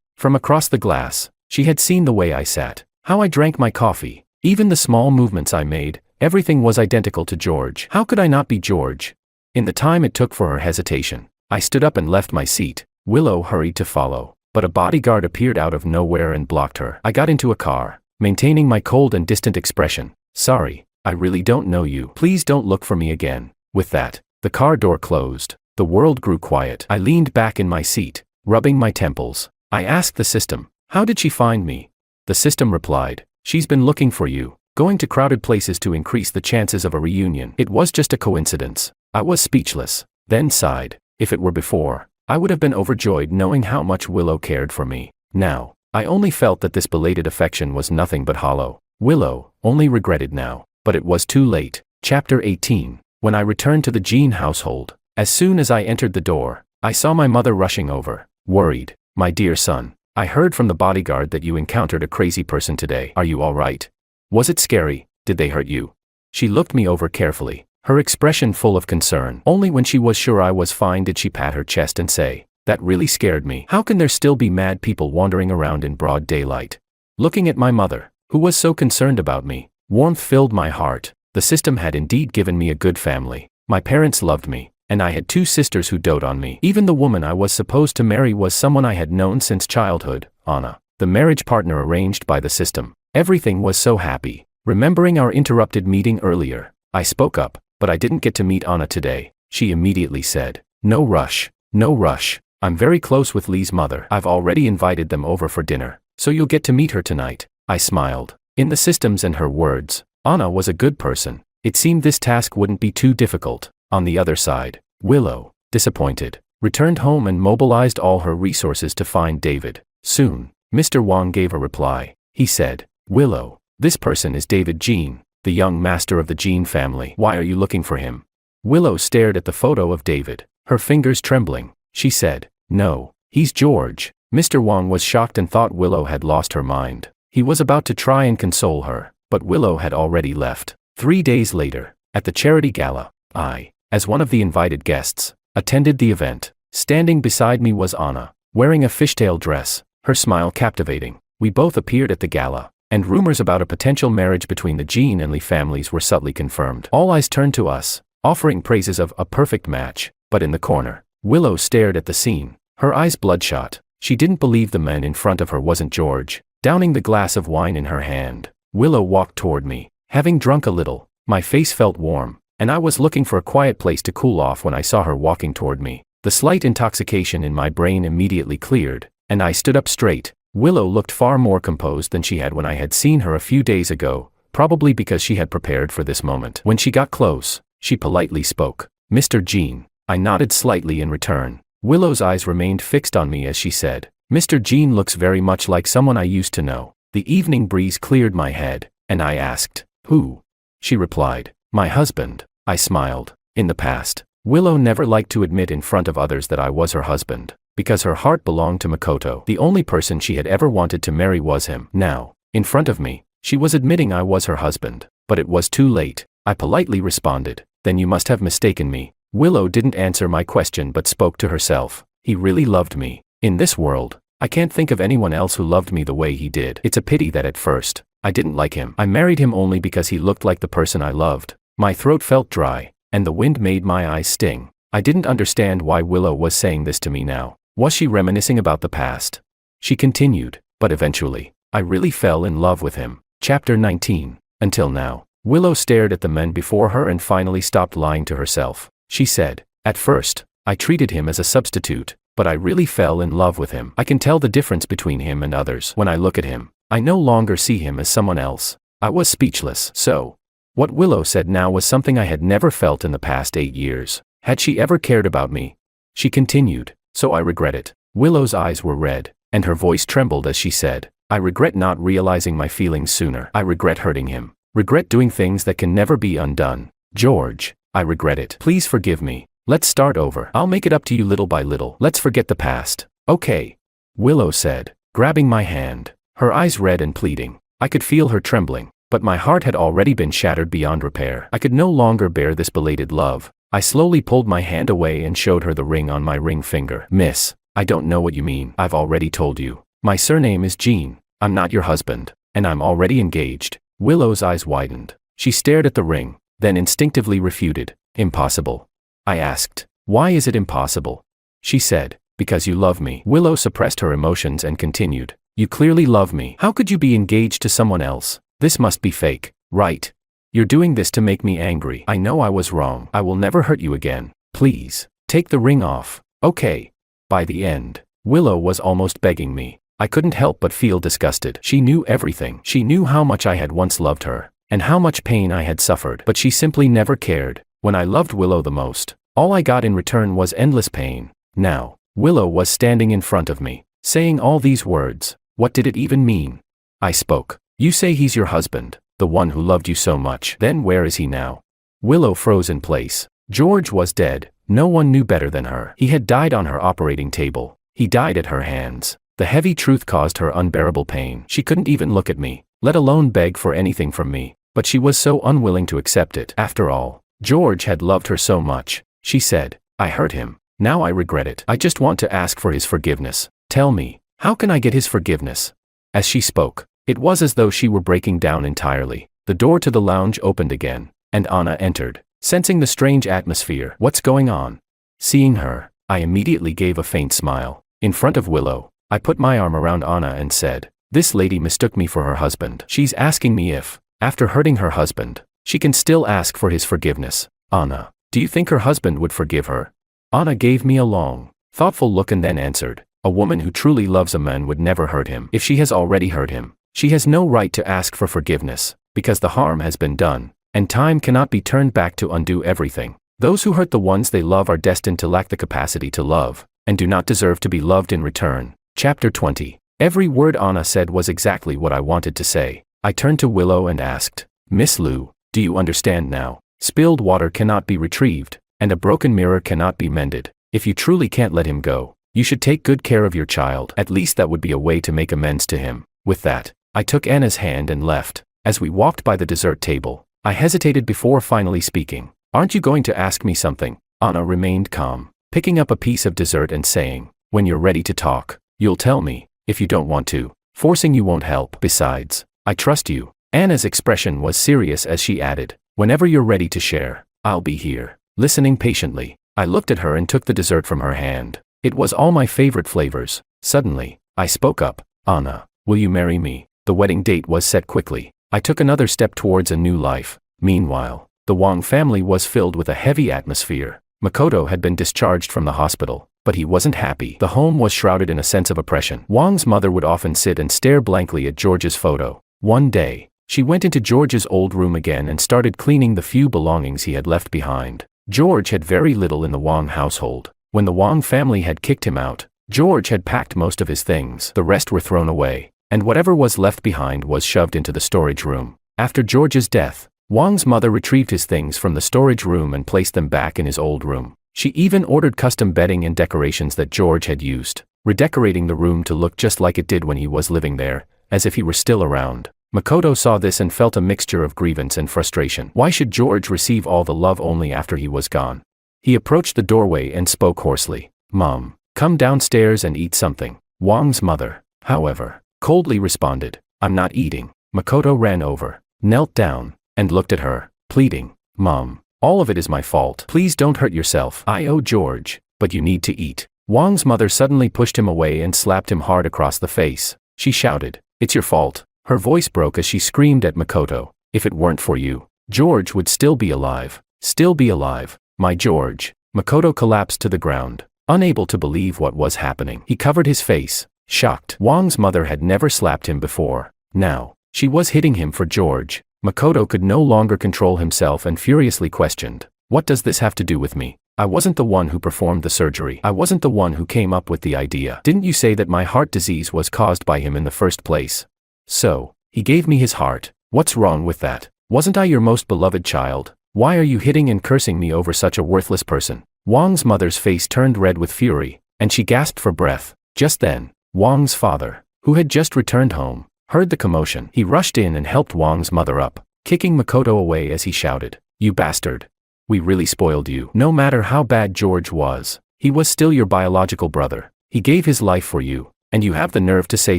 From across the glass, she had seen the way I sat, how I drank my coffee, even the small movements I made. Everything was identical to George. How could I not be George? In the time it took for her hesitation, I stood up and left my seat. Willow hurried to follow, but a bodyguard appeared out of nowhere and blocked her. I got into a car, maintaining my cold and distant expression. "Sorry, I really don't know you. Please don't look for me again." With that, the car door closed. The world grew quiet. I leaned back in my seat, rubbing my temples. I asked the system, "How did she find me?" The system replied, "She's been looking for you, going to crowded places to increase the chances of a reunion." It was just a coincidence. I was speechless, then sighed. If it were before, I would have been overjoyed knowing how much Willow cared for me. Now, I only felt that this belated affection was nothing but hollow. Willow only regretted now, but it was too late. Chapter 18. When I returned to the Jean household, as soon as I entered the door, I saw my mother rushing over, worried. "My dear son, I heard from the bodyguard that you encountered a crazy person today. Are you all right? Was it scary? Did they hurt you?" She looked me over carefully, her expression full of concern. Only when she was sure I was fine did she pat her chest and say, "That really scared me. How can there still be mad people wandering around in broad daylight?" Looking at my mother, who was so concerned about me, warmth filled my heart. The system had indeed given me a good family. My parents loved me, and I had two sisters who doted on me. Even the woman I was supposed to marry was someone I had known since childhood, Anna, the marriage partner arranged by the system. Everything was so happy. Remembering our interrupted meeting earlier, I spoke up, "But I didn't get to meet Anna today." She immediately said, "No rush, no rush. I'm very close with Lee's mother. I've already invited them over for dinner, so you'll get to meet her tonight." I smiled. In the systems and her words, Anna was a good person. It seemed this task wouldn't be too difficult. On the other side, Willow, disappointed, returned home and mobilized all her resources to find David. Soon, Mr. Wong gave a reply. He said, "Willow, this person is David Jean, the young master of the Jean family. Why are you looking for him?" Willow stared at the photo of David, her fingers trembling. She said, "No, he's George." Mr. Wong was shocked and thought Willow had lost her mind. He was about to try and console her, but Willow had already left. 3 days later, at the charity gala, I, as one of the invited guests, attended the event. Standing beside me was Anna, wearing a fishtail dress, her smile captivating. We both appeared at the gala, and rumors about a potential marriage between the Jean and Lee families were subtly confirmed. All eyes turned to us, offering praises of a perfect match, but in the corner, Willow stared at the scene, her eyes bloodshot. She didn't believe the man in front of her wasn't George. Downing the glass of wine in her hand, Willow walked toward me. Having drunk a little, my face felt warm, and I was looking for a quiet place to cool off when I saw her walking toward me. The slight intoxication in my brain immediately cleared, and I stood up straight. Willow looked far more composed than she had when I had seen her a few days ago, probably because she had prepared for this moment. When she got close, she politely spoke. "Mr. Jean." I nodded slightly in return. Willow's eyes remained fixed on me as she said, "Mr. Jean looks very much like someone I used to know." The evening breeze cleared my head, and I asked, "Who?" She replied, "My husband." I smiled. In the past, Willow never liked to admit in front of others that I was her husband, because her heart belonged to Makoto. The only person she had ever wanted to marry was him. Now, in front of me, she was admitting I was her husband, but it was too late. I politely responded, "Then you must have mistaken me." Willow didn't answer my question but spoke to herself. He really loved me. In this world, I can't think of anyone else who loved me the way he did. It's a pity that at first, I didn't like him. I married him only because he looked like the person I loved. My throat felt dry, and the wind made my eyes sting. I didn't understand why Willow was saying this to me now. Was she reminiscing about the past? She continued, "But eventually, I really fell in love with him." Chapter 19. Until now, Willow stared at the men before her and finally stopped lying to herself. She said, "At first, I treated him as a substitute, but I really fell in love with him. I can tell the difference between him and others. When I look at him, I no longer see him as someone else." I was speechless. So, what Willow said now was something I had never felt in the past 8 years. Had she ever cared about me? She continued, "So I regret it." Willow's eyes were red, and her voice trembled as she said, "I regret not realizing my feelings sooner. I regret hurting him. Regret doing things that can never be undone. George, I regret it. Please forgive me. Let's start over. I'll make it up to you little by little. Let's forget the past." "Okay," Willow said, grabbing my hand, her eyes red and pleading. I could feel her trembling, but my heart had already been shattered beyond repair. I could no longer bear this belated love. I slowly pulled my hand away and showed her the ring on my ring finger. "Miss, I don't know what you mean. I've already told you. My surname is Jean. I'm not your husband, and I'm already engaged." Willow's eyes widened. She stared at the ring, then instinctively refuted. "Impossible." I asked, "Why is it impossible?" She said, "Because you love me." Willow suppressed her emotions and continued, "You clearly love me. How could you be engaged to someone else? This must be fake, right? You're doing this to make me angry. I know I was wrong. I will never hurt you again. Please, take the ring off." "Okay." By the end, Willow was almost begging me. I couldn't help but feel disgusted. She knew everything. She knew how much I had once loved her, and how much pain I had suffered. But she simply never cared. When I loved Willow the most, all I got in return was endless pain. Now, Willow was standing in front of me, saying all these words. What did it even mean? I spoke. "You say he's your husband, the one who loved you so much. Then where is he now?" Willow froze in place. George was dead. No one knew better than her. He had died on her operating table. He died at her hands. The heavy truth caused her unbearable pain. She couldn't even look at me, let alone beg for anything from me. But she was so unwilling to accept it. After all, George had loved her so much. She said, "I hurt him. Now I regret it. I just want to ask for his forgiveness. Tell me, how can I get his forgiveness?" As she spoke, it was as though she were breaking down entirely. The door to the lounge opened again, and Anna entered. Sensing the strange atmosphere, "What's going on?" Seeing her, I immediately gave a faint smile. In front of Willow, I put my arm around Anna and said, "This lady mistook me for her husband. She's asking me if, after hurting her husband, she can still ask for his forgiveness. Anna, do you think her husband would forgive her?" Anna gave me a long, thoughtful look and then answered, "A woman who truly loves a man would never hurt him. If she has already hurt him, she has no right to ask for forgiveness, because the harm has been done, and time cannot be turned back to undo everything. Those who hurt the ones they love are destined to lack the capacity to love, and do not deserve to be loved in return." Chapter 20. Every word Anna said was exactly what I wanted to say. I turned to Willow and asked, "Miss Liu, do you understand now? Spilled water cannot be retrieved, and a broken mirror cannot be mended. If you truly can't let him go, you should take good care of your child. At least that would be a way to make amends to him." With that, I took Anna's hand and left. As we walked by the dessert table, I hesitated before finally speaking. Aren't you going to ask me something? Anna remained calm, picking up a piece of dessert and saying, when you're ready to talk, you'll tell me. If you don't want to, forcing you won't help. Besides, I trust you. Anna's expression was serious as she added, whenever you're ready to share, I'll be here. Listening patiently, I looked at her and took the dessert from her hand. It was all my favorite flavors. Suddenly, I spoke up. Anna, will you marry me? The wedding date was set quickly. I took another step towards a new life. Meanwhile, the Wang family was filled with a heavy atmosphere. Makoto had been discharged from the hospital, but he wasn't happy. The home was shrouded in a sense of oppression. Wang's mother would often sit and stare blankly at George's photo. One day, she went into George's old room again and started cleaning the few belongings he had left behind. George had very little in the Wang household. When the Wang family had kicked him out, George had packed most of his things. The rest were thrown away, and whatever was left behind was shoved into the storage room. After George's death, Wang's mother retrieved his things from the storage room and placed them back in his old room. She even ordered custom bedding and decorations that George had used, redecorating the room to look just like it did when he was living there, as if he were still around. Makoto saw this and felt a mixture of grievance and frustration. Why should George receive all the love only after he was gone? He approached the doorway and spoke hoarsely. Mom, come downstairs and eat something. Wang's mother, however, coldly responded, I'm not eating. Makoto ran over, knelt down, and looked at her, pleading, Mom, all of it is my fault. Please don't hurt yourself. I owe George, but you need to eat. Wang's mother suddenly pushed him away and slapped him hard across the face. She shouted, it's your fault. Her voice broke as she screamed at Makoto, if it weren't for you, George would still be alive. Still be alive. My George. Makoto collapsed to the ground, unable to believe what was happening. He covered his face, shocked. Wang's mother had never slapped him before. Now, she was hitting him for George. Makoto could no longer control himself and furiously questioned, what does this have to do with me? I wasn't the one who performed the surgery. I wasn't the one who came up with the idea. Didn't you say that my heart disease was caused by him in the first place? So, he gave me his heart. What's wrong with that? Wasn't I your most beloved child? Why are you hitting and cursing me over such a worthless person? Wang's mother's face turned red with fury, and she gasped for breath. Just then, Wang's father, who had just returned home, heard the commotion. He rushed in and helped Wang's mother up, kicking Makoto away as he shouted, you bastard. We really spoiled you. No matter how bad George was, he was still your biological brother. He gave his life for you, and you have the nerve to say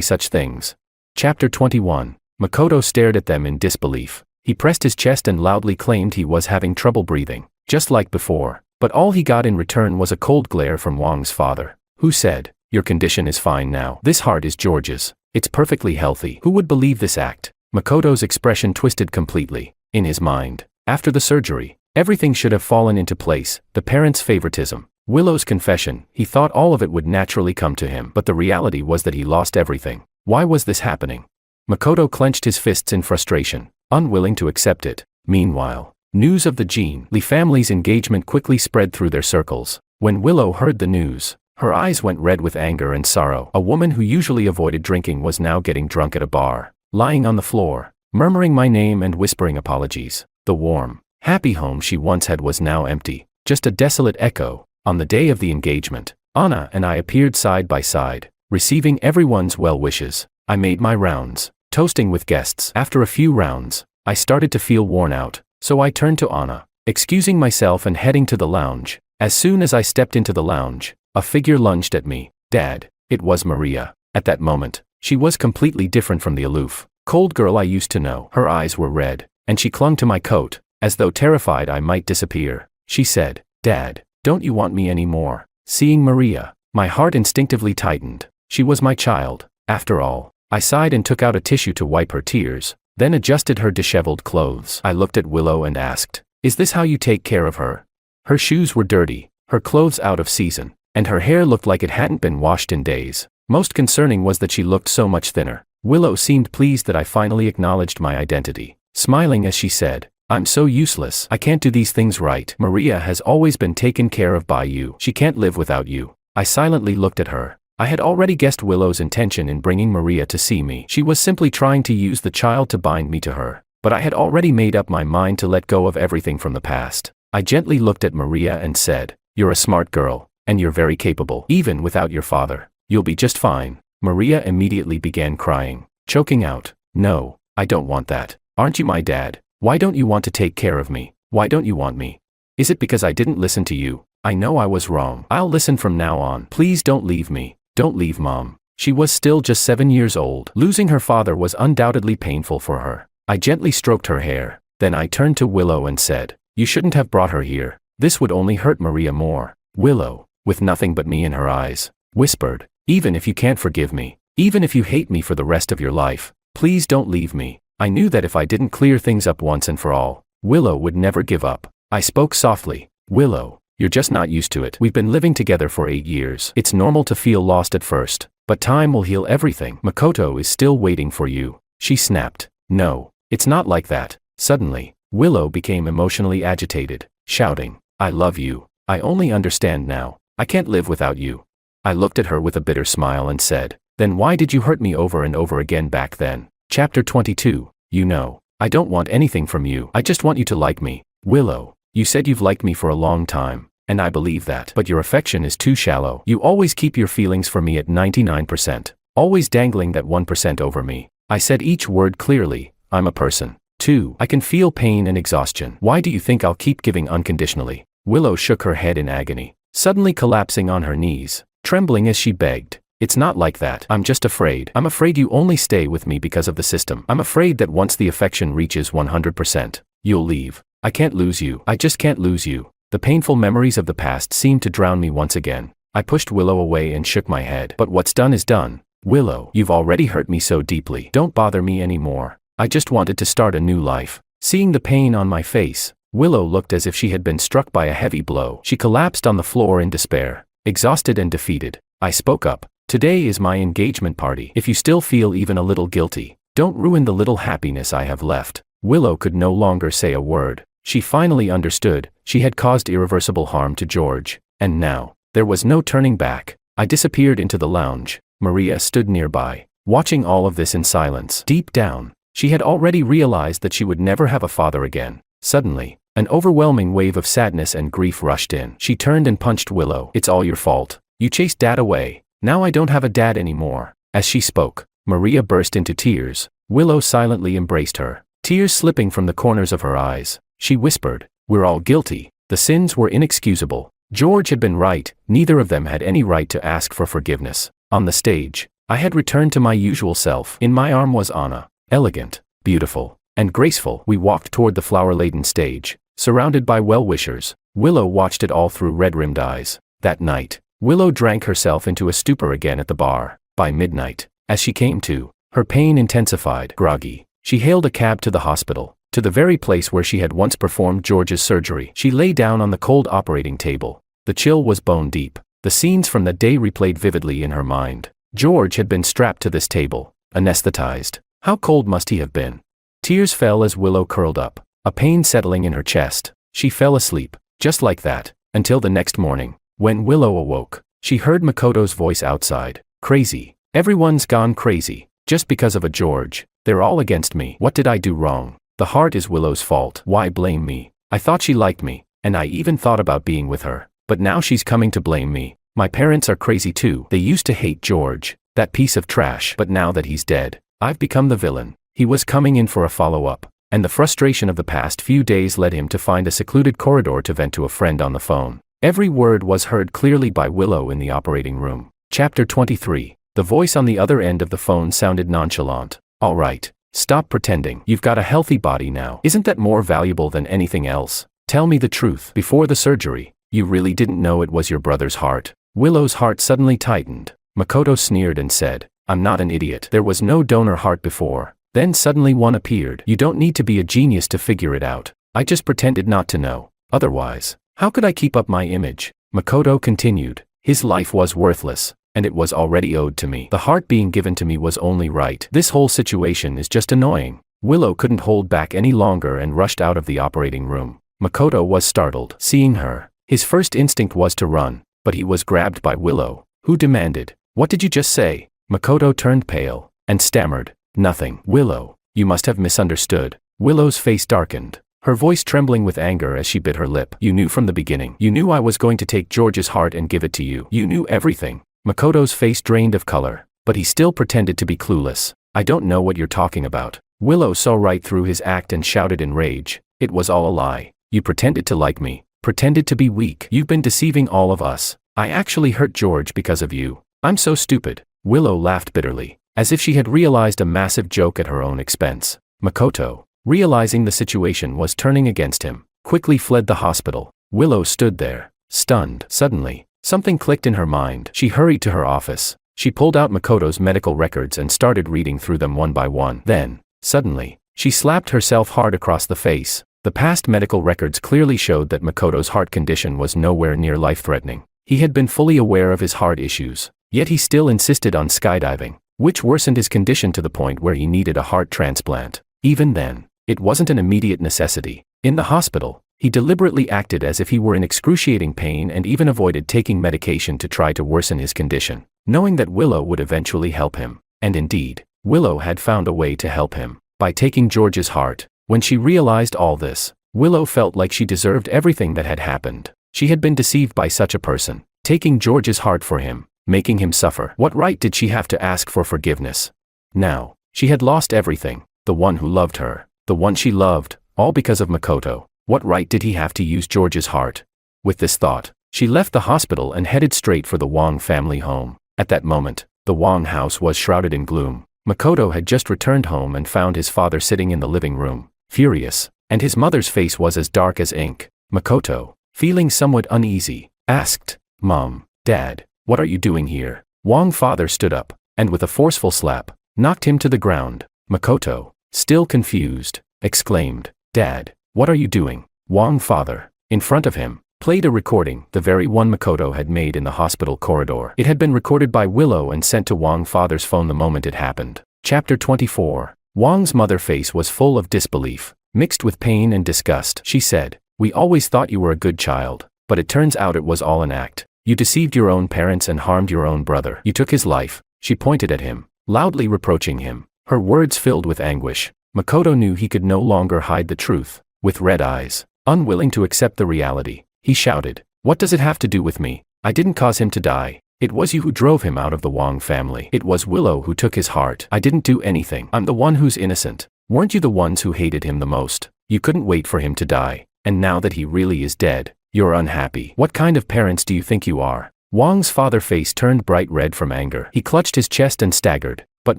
such things. Chapter 21. Makoto stared at them in disbelief. He pressed his chest and loudly claimed he was having trouble breathing, just like before, but all he got in return was a cold glare from Wang's father, who said, your condition is fine now. This heart is George's. It's perfectly healthy. Who would believe this act? Makoto's expression twisted completely. In his mind, after the surgery, everything should have fallen into place. The parents' favoritism, Willow's confession, he thought all of it would naturally come to him. But the reality was that he lost everything. Why was this happening? Makoto clenched his fists in frustration, unwilling to accept it. Meanwhile, news of the Jean Lee family's engagement quickly spread through their circles. When Willow heard the news, her eyes went red with anger and sorrow. A woman who usually avoided drinking was now getting drunk at a bar, lying on the floor, murmuring my name and whispering apologies. The warm, happy home she once had was now empty, just a desolate echo. On the day of the engagement, Anna and I appeared side by side, receiving everyone's well wishes. I made my rounds, toasting with guests. After a few rounds, I started to feel worn out, so I turned to Anna, excusing myself and heading to the lounge. As soon as I stepped into the lounge, a figure lunged at me. Dad, it was Maria. At that moment, she was completely different from the aloof, cold girl I used to know. Her eyes were red, and she clung to my coat, as though terrified I might disappear. She said, Dad, don't you want me anymore? Seeing Maria, my heart instinctively tightened. She was my child, after all. I sighed and took out a tissue to wipe her tears, then adjusted her disheveled clothes. I looked at Willow and asked, is this how you take care of her? Her shoes were dirty, her clothes out of season, and her hair looked like it hadn't been washed in days. Most concerning was that she looked so much thinner. Willow seemed pleased that I finally acknowledged my identity, smiling as she said, I'm so useless. I can't do these things right. Maria has always been taken care of by you. She can't live without you. I silently looked at her. I had already guessed Willow's intention in bringing Maria to see me. She was simply trying to use the child to bind me to her, but I had already made up my mind to let go of everything from the past. I gently looked at Maria and said, you're a smart girl, and you're very capable. Even without your father, you'll be just fine. Maria immediately began crying, choking out, No, I don't want that. Aren't you my dad? Why don't you want to take care of me? Why don't you want me? Is it because I didn't listen to you? I know I was wrong. I'll listen from now on. Please don't leave me. Don't leave Mom. She was still just 7 years old. Losing her father was undoubtedly painful for her. I gently stroked her hair. Then I turned to Willow and said, "You shouldn't have brought her here. This would only hurt Maria more." Willow, with nothing but me in her eyes, whispered, "Even if you can't forgive me, even if you hate me for the rest of your life, please don't leave me." I knew that if I didn't clear things up once and for all, Willow would never give up. I spoke softly. "Willow, you're just not used to it. We've been living together for 8 years. It's normal to feel lost at first, but time will heal everything. Makoto is still waiting for you." She snapped. "No, it's not like that." Suddenly, Willow became emotionally agitated, shouting, "I love you. I only understand now. I can't live without you." I looked at her with a bitter smile and said, "Then why did you hurt me over and over again back then?" Chapter 22. You know, I don't want anything from you. I just want you to like me. Willow, you said you've liked me for a long time, and I believe that. But your affection is too shallow. You always keep your feelings for me at 99%, always dangling that 1% over me. I said each word clearly. I'm a person, too. I can feel pain and exhaustion. Why do you think I'll keep giving unconditionally? Willow shook her head in agony, suddenly collapsing on her knees, trembling as she begged. It's not like that. I'm just afraid. I'm afraid you only stay with me because of the system. I'm afraid that once the affection reaches 100%, you'll leave. I can't lose you. I just can't lose you. The painful memories of the past seemed to drown me once again. I pushed Willow away and shook my head. But what's done is done. Willow, you've already hurt me so deeply. Don't bother me anymore. I just wanted to start a new life. Seeing the pain on my face, Willow looked as if she had been struck by a heavy blow. She collapsed on the floor in despair, exhausted and defeated. I spoke up. Today is my engagement party. If you still feel even a little guilty, don't ruin the little happiness I have left. Willow could no longer say a word. She finally understood. She had caused irreversible harm to George, and now, there was no turning back. I disappeared into the lounge. Maria stood nearby, watching all of this in silence. Deep down, she had already realized that she would never have a father again. Suddenly, an overwhelming wave of sadness and grief rushed in. She turned and punched Willow. "It's all your fault. You chased Dad away. Now I don't have a dad anymore." As she spoke, Maria burst into tears. Willow silently embraced her, tears slipping from the corners of her eyes. She whispered, "We're all guilty. The sins were inexcusable. George had been right. Neither of them had any right to ask for forgiveness." On the stage, I had returned to my usual self. In my arm was Anna, elegant, beautiful, and graceful. We walked toward the flower-laden stage, surrounded by well-wishers. Willow watched it all through red-rimmed eyes. That night, Willow drank herself into a stupor again at the bar. By midnight, as she came to, her pain intensified. Groggy, she hailed a cab to the hospital, to the very place where she had once performed George's surgery. She lay down on the cold operating table. The chill was bone deep. The scenes from that day replayed vividly in her mind. George had been strapped to this table, anesthetized. How cold must he have been? Tears fell as Willow curled up, a pain settling in her chest. She fell asleep, just like that, until the next morning. When Willow awoke, she heard Makoto's voice outside. "Crazy. Everyone's gone crazy. Just because of a George. They're all against me. What did I do wrong? The heart is Willow's fault. Why blame me? I thought she liked me, and I even thought about being with her. But now she's coming to blame me. My parents are crazy too. They used to hate George, that piece of trash. But now that he's dead, I've become the villain." He was coming in for a follow-up, and the frustration of the past few days led him to find a secluded corridor to vent to a friend on the phone. Every word was heard clearly by Willow in the operating room. Chapter 23. The voice on the other end of the phone sounded nonchalant. "All right, stop pretending. You've got a healthy body now. Isn't that more valuable than anything else? Tell me the truth. Before the surgery, you really didn't know it was your brother's heart?" Willow's heart suddenly tightened. Makoto sneered and said, "I'm not an idiot. There was no donor heart before. Then suddenly one appeared. You don't need to be a genius to figure it out. I just pretended not to know. Otherwise, how could I keep up my image?" Makoto continued. "His life was worthless, and it was already owed to me. The heart being given to me was only right. This whole situation is just annoying." Willow couldn't hold back any longer and rushed out of the operating room. Makoto was startled. Seeing her, his first instinct was to run, but he was grabbed by Willow, who demanded, "What did you just say?" Makoto turned pale and stammered, "Nothing." "Willow, you must have misunderstood." Willow's face darkened, her voice trembling with anger as she bit her lip. "You knew from the beginning. You knew I was going to take George's heart and give it to you. You knew everything." Makoto's face drained of color, but he still pretended to be clueless. I don't know what you're talking about. Willow saw right through his act and shouted in rage. It was all a lie. You pretended to like me. Pretended to be weak. You've been deceiving all of us. I actually hurt George because of you. I'm so stupid. Willow laughed bitterly, as if she had realized a massive joke at her own expense. Makoto, realizing the situation was turning against him, quickly fled the hospital. Willow stood there, stunned. Suddenly, something clicked in her mind. She hurried to her office. She pulled out Makoto's medical records and started reading through them one by one. Then, suddenly, she slapped herself hard across the face. The past medical records clearly showed that Makoto's heart condition was nowhere near life-threatening. He had been fully aware of his heart issues, yet he still insisted on skydiving, which worsened his condition to the point where he needed a heart transplant. Even then, it wasn't an immediate necessity. In the hospital, he deliberately acted as if he were in excruciating pain and even avoided taking medication to try to worsen his condition, knowing that Willow would eventually help him. And indeed, Willow had found a way to help him, by taking George's heart. When she realized all this, Willow felt like she deserved everything that had happened. She had been deceived by such a person, taking George's heart for him, making him suffer. What right did she have to ask for forgiveness? Now, she had lost everything, the one who loved her, the one she loved, all because of Makoto. What right did he have to use George's heart? With this thought, she left the hospital and headed straight for the Wong family home. At that moment, the Wong house was shrouded in gloom. Makoto had just returned home and found his father sitting in the living room, furious, and his mother's face was as dark as ink. Makoto, feeling somewhat uneasy, asked, "Mom, Dad, what are you doing here?" Wong father stood up, and with a forceful slap, knocked him to the ground. Makoto, still confused, exclaimed, "Dad, what are you doing?" Wong father, in front of him, played a recording, the very one Makoto had made in the hospital corridor. It had been recorded by Willow and sent to Wong father's phone the moment it happened. Chapter 24. Wong's mother's face was full of disbelief, mixed with pain and disgust. She said, "We always thought you were a good child, but it turns out it was all an act. You deceived your own parents and harmed your own brother. You took his life." She pointed at him, loudly reproaching him, her words filled with anguish. Makoto knew he could no longer hide the truth. With red eyes, unwilling to accept the reality, he shouted, "What does it have to do with me? I didn't cause him to die. It was you who drove him out of the Wong family. It was Willow who took his heart. I didn't do anything. I'm the one who's innocent. Weren't you the ones who hated him the most? You couldn't wait for him to die, and now that he really is dead, you're unhappy. What kind of parents do you think you are?" Wong's father's face turned bright red from anger. He clutched his chest and staggered, but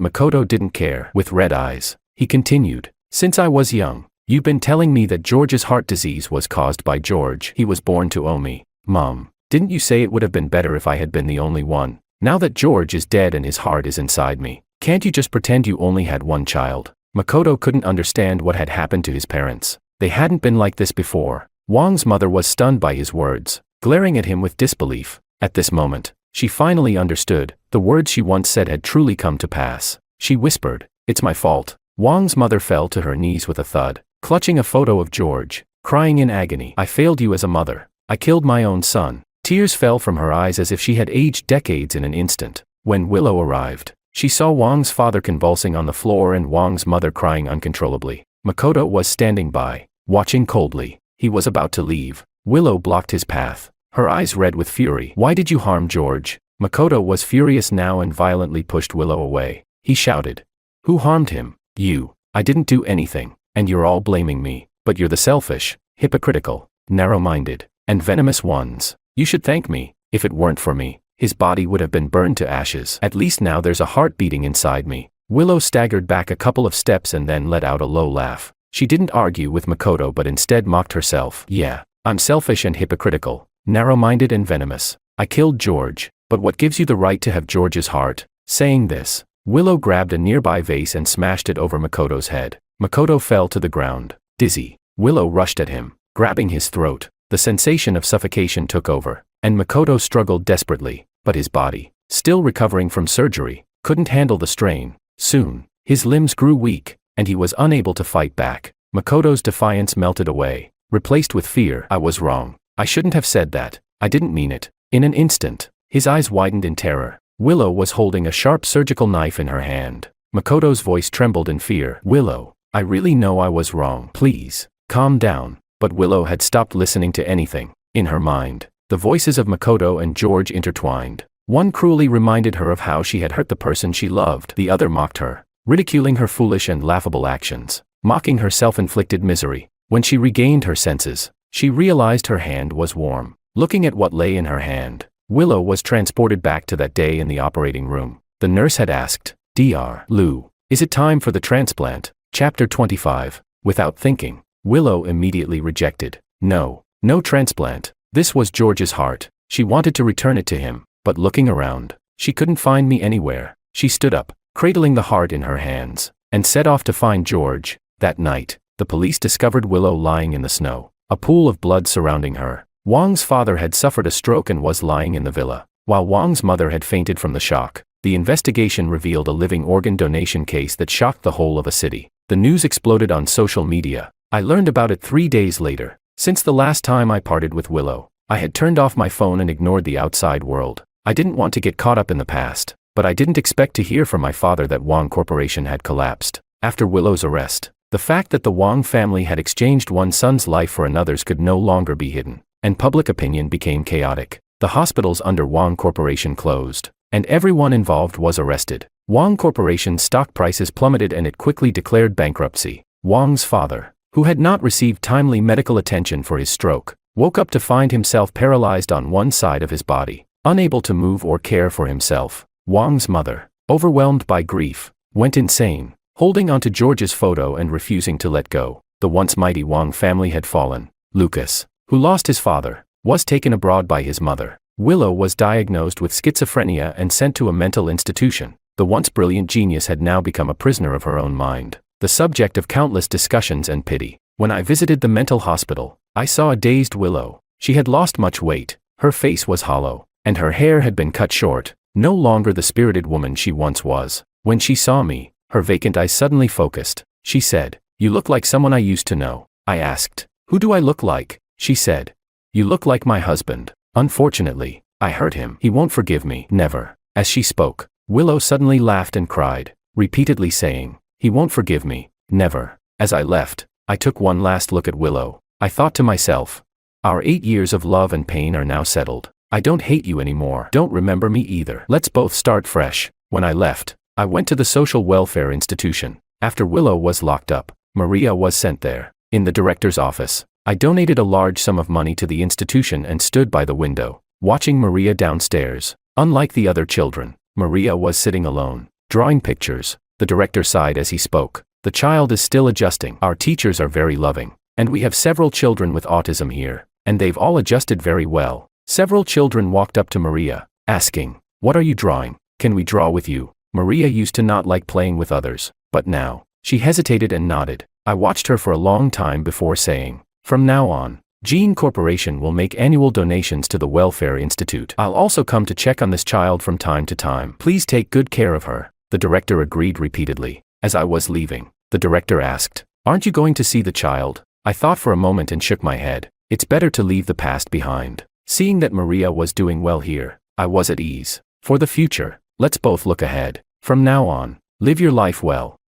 Makoto didn't care. With red eyes, he continued, "Since I was young, you've been telling me that George's heart disease was caused by George. He was born to owe me. Mom, didn't you say it would have been better if I had been the only one? Now that George is dead and his heart is inside me, can't you just pretend you only had one child?" Makoto couldn't understand what had happened to his parents. They hadn't been like this before. Wong's mother was stunned by his words, glaring at him with disbelief. At this moment, she finally understood. The words she once said had truly come to pass. She whispered, "It's my fault." Wong's mother fell to her knees with a thud, clutching a photo of George, crying in agony. "I failed you as a mother. I killed my own son." Tears fell from her eyes as if she had aged decades in an instant. When Willow arrived, she saw Wong's father convulsing on the floor and Wong's mother crying uncontrollably. Makoto was standing by, watching coldly. He was about to leave. Willow blocked his path, her eyes red with fury. "Why did you harm George?" Makoto was furious now and violently pushed Willow away. He shouted, "Who harmed him? You. I didn't do anything, and you're all blaming me. But you're the selfish, hypocritical, narrow-minded, and venomous ones. You should thank me. If it weren't for me, his body would have been burned to ashes. At least now there's a heart beating inside me." Willow staggered back a couple of steps and then let out a low laugh. She didn't argue with Makoto but instead mocked herself. "Yeah, I'm selfish and hypocritical, narrow-minded and venomous. I killed George, but what gives you the right to have George's heart?" Saying this, Willow grabbed a nearby vase and smashed it over Makoto's head. Makoto fell to the ground, dizzy. Willow rushed at him, grabbing his throat. The sensation of suffocation took over, and Makoto struggled desperately, but his body, still recovering from surgery, couldn't handle the strain. Soon, his limbs grew weak, and he was unable to fight back. Makoto's defiance melted away, replaced with fear. "I was wrong. I shouldn't have said that. I didn't mean it." In an instant, his eyes widened in terror. Willow was holding a sharp surgical knife in her hand. Makoto's voice trembled in fear. "Willow, I really know I was wrong. Please, calm down." But Willow had stopped listening to anything. In her mind, the voices of Makoto and George intertwined. One cruelly reminded her of how she had hurt the person she loved. The other mocked her, ridiculing her foolish and laughable actions, mocking her self-inflicted misery. When she regained her senses, she realized her hand was warm. Looking at what lay in her hand, Willow was transported back to that day in the operating room. The nurse had asked, "Dr. Lou, is it time for the transplant?" Chapter 25. Without thinking, Willow immediately rejected. No transplant. This was George's heart. She wanted to return it to him, but looking around, she couldn't find me anywhere. She stood up, cradling the heart in her hands, and set off to find George. That night, the police discovered Willow lying in the snow, a pool of blood surrounding her. Wang's father had suffered a stroke and was lying in the villa, while Wang's mother had fainted from the shock. The investigation revealed a living organ donation case that shocked the whole of a city. The news exploded on social media. I learned about it 3 days later. Since the last time I parted with Willow, I had turned off my phone and ignored the outside world. I didn't want to get caught up in the past, but I didn't expect to hear from my father that Wang Corporation had collapsed. After Willow's arrest, the fact that the Wang family had exchanged one son's life for another's could no longer be hidden, and public opinion became chaotic. The hospitals under Wang Corporation closed, and everyone involved was arrested. Wang Corporation's stock prices plummeted and it quickly declared bankruptcy. Wang's father, who had not received timely medical attention for his stroke, woke up to find himself paralyzed on one side of his body, unable to move or care for himself. Wang's mother, overwhelmed by grief, went insane, holding onto George's photo and refusing to let go. The once mighty Wang family had fallen. Lucas, who lost his father, was taken abroad by his mother. Willow was diagnosed with schizophrenia and sent to a mental institution. The once brilliant genius had now become a prisoner of her own mind, the subject of countless discussions and pity. When I visited the mental hospital, I saw a dazed Willow. She had lost much weight, her face was hollow, and her hair had been cut short, no longer the spirited woman she once was. When she saw me, her vacant eyes suddenly focused. She said, "You look like someone I used to know." I asked, "Who do I look like?" She said, "You look like my husband. Unfortunately, I hurt him. He won't forgive me." Never. As she spoke, Willow suddenly laughed and cried, repeatedly saying, "He won't forgive me. Never." As I left, I took one last look at Willow. I thought to myself, our 8 years of love and pain are now settled. I don't hate you anymore. Don't remember me either. Let's both start fresh. When I left, I went to the social welfare institution. After Willow was locked up, Maria was sent there. In the director's office, I donated a large sum of money to the institution and stood by the window, watching Maria downstairs. Unlike the other children, Maria was sitting alone, drawing pictures. The director sighed as he spoke. "The child is still adjusting. Our teachers are very loving, and we have several children with autism here, and they've all adjusted very well." Several children walked up to Maria, asking, "What are you drawing? Can we draw with you?" Maria used to not like playing with others, but now, she hesitated and nodded. I watched her for a long time before saying, "From now on, Gene Corporation will make annual donations to the Welfare Institute. I'll also come to check on this child from time to time. Please take good care of her." The director agreed repeatedly. As I was leaving, the director asked, "Aren't you going to see the child?" I thought for a moment and shook my head. It's better to leave the past behind. Seeing that Maria was doing well here, I was at ease. For the future, let's both look ahead. From now on, live your life well.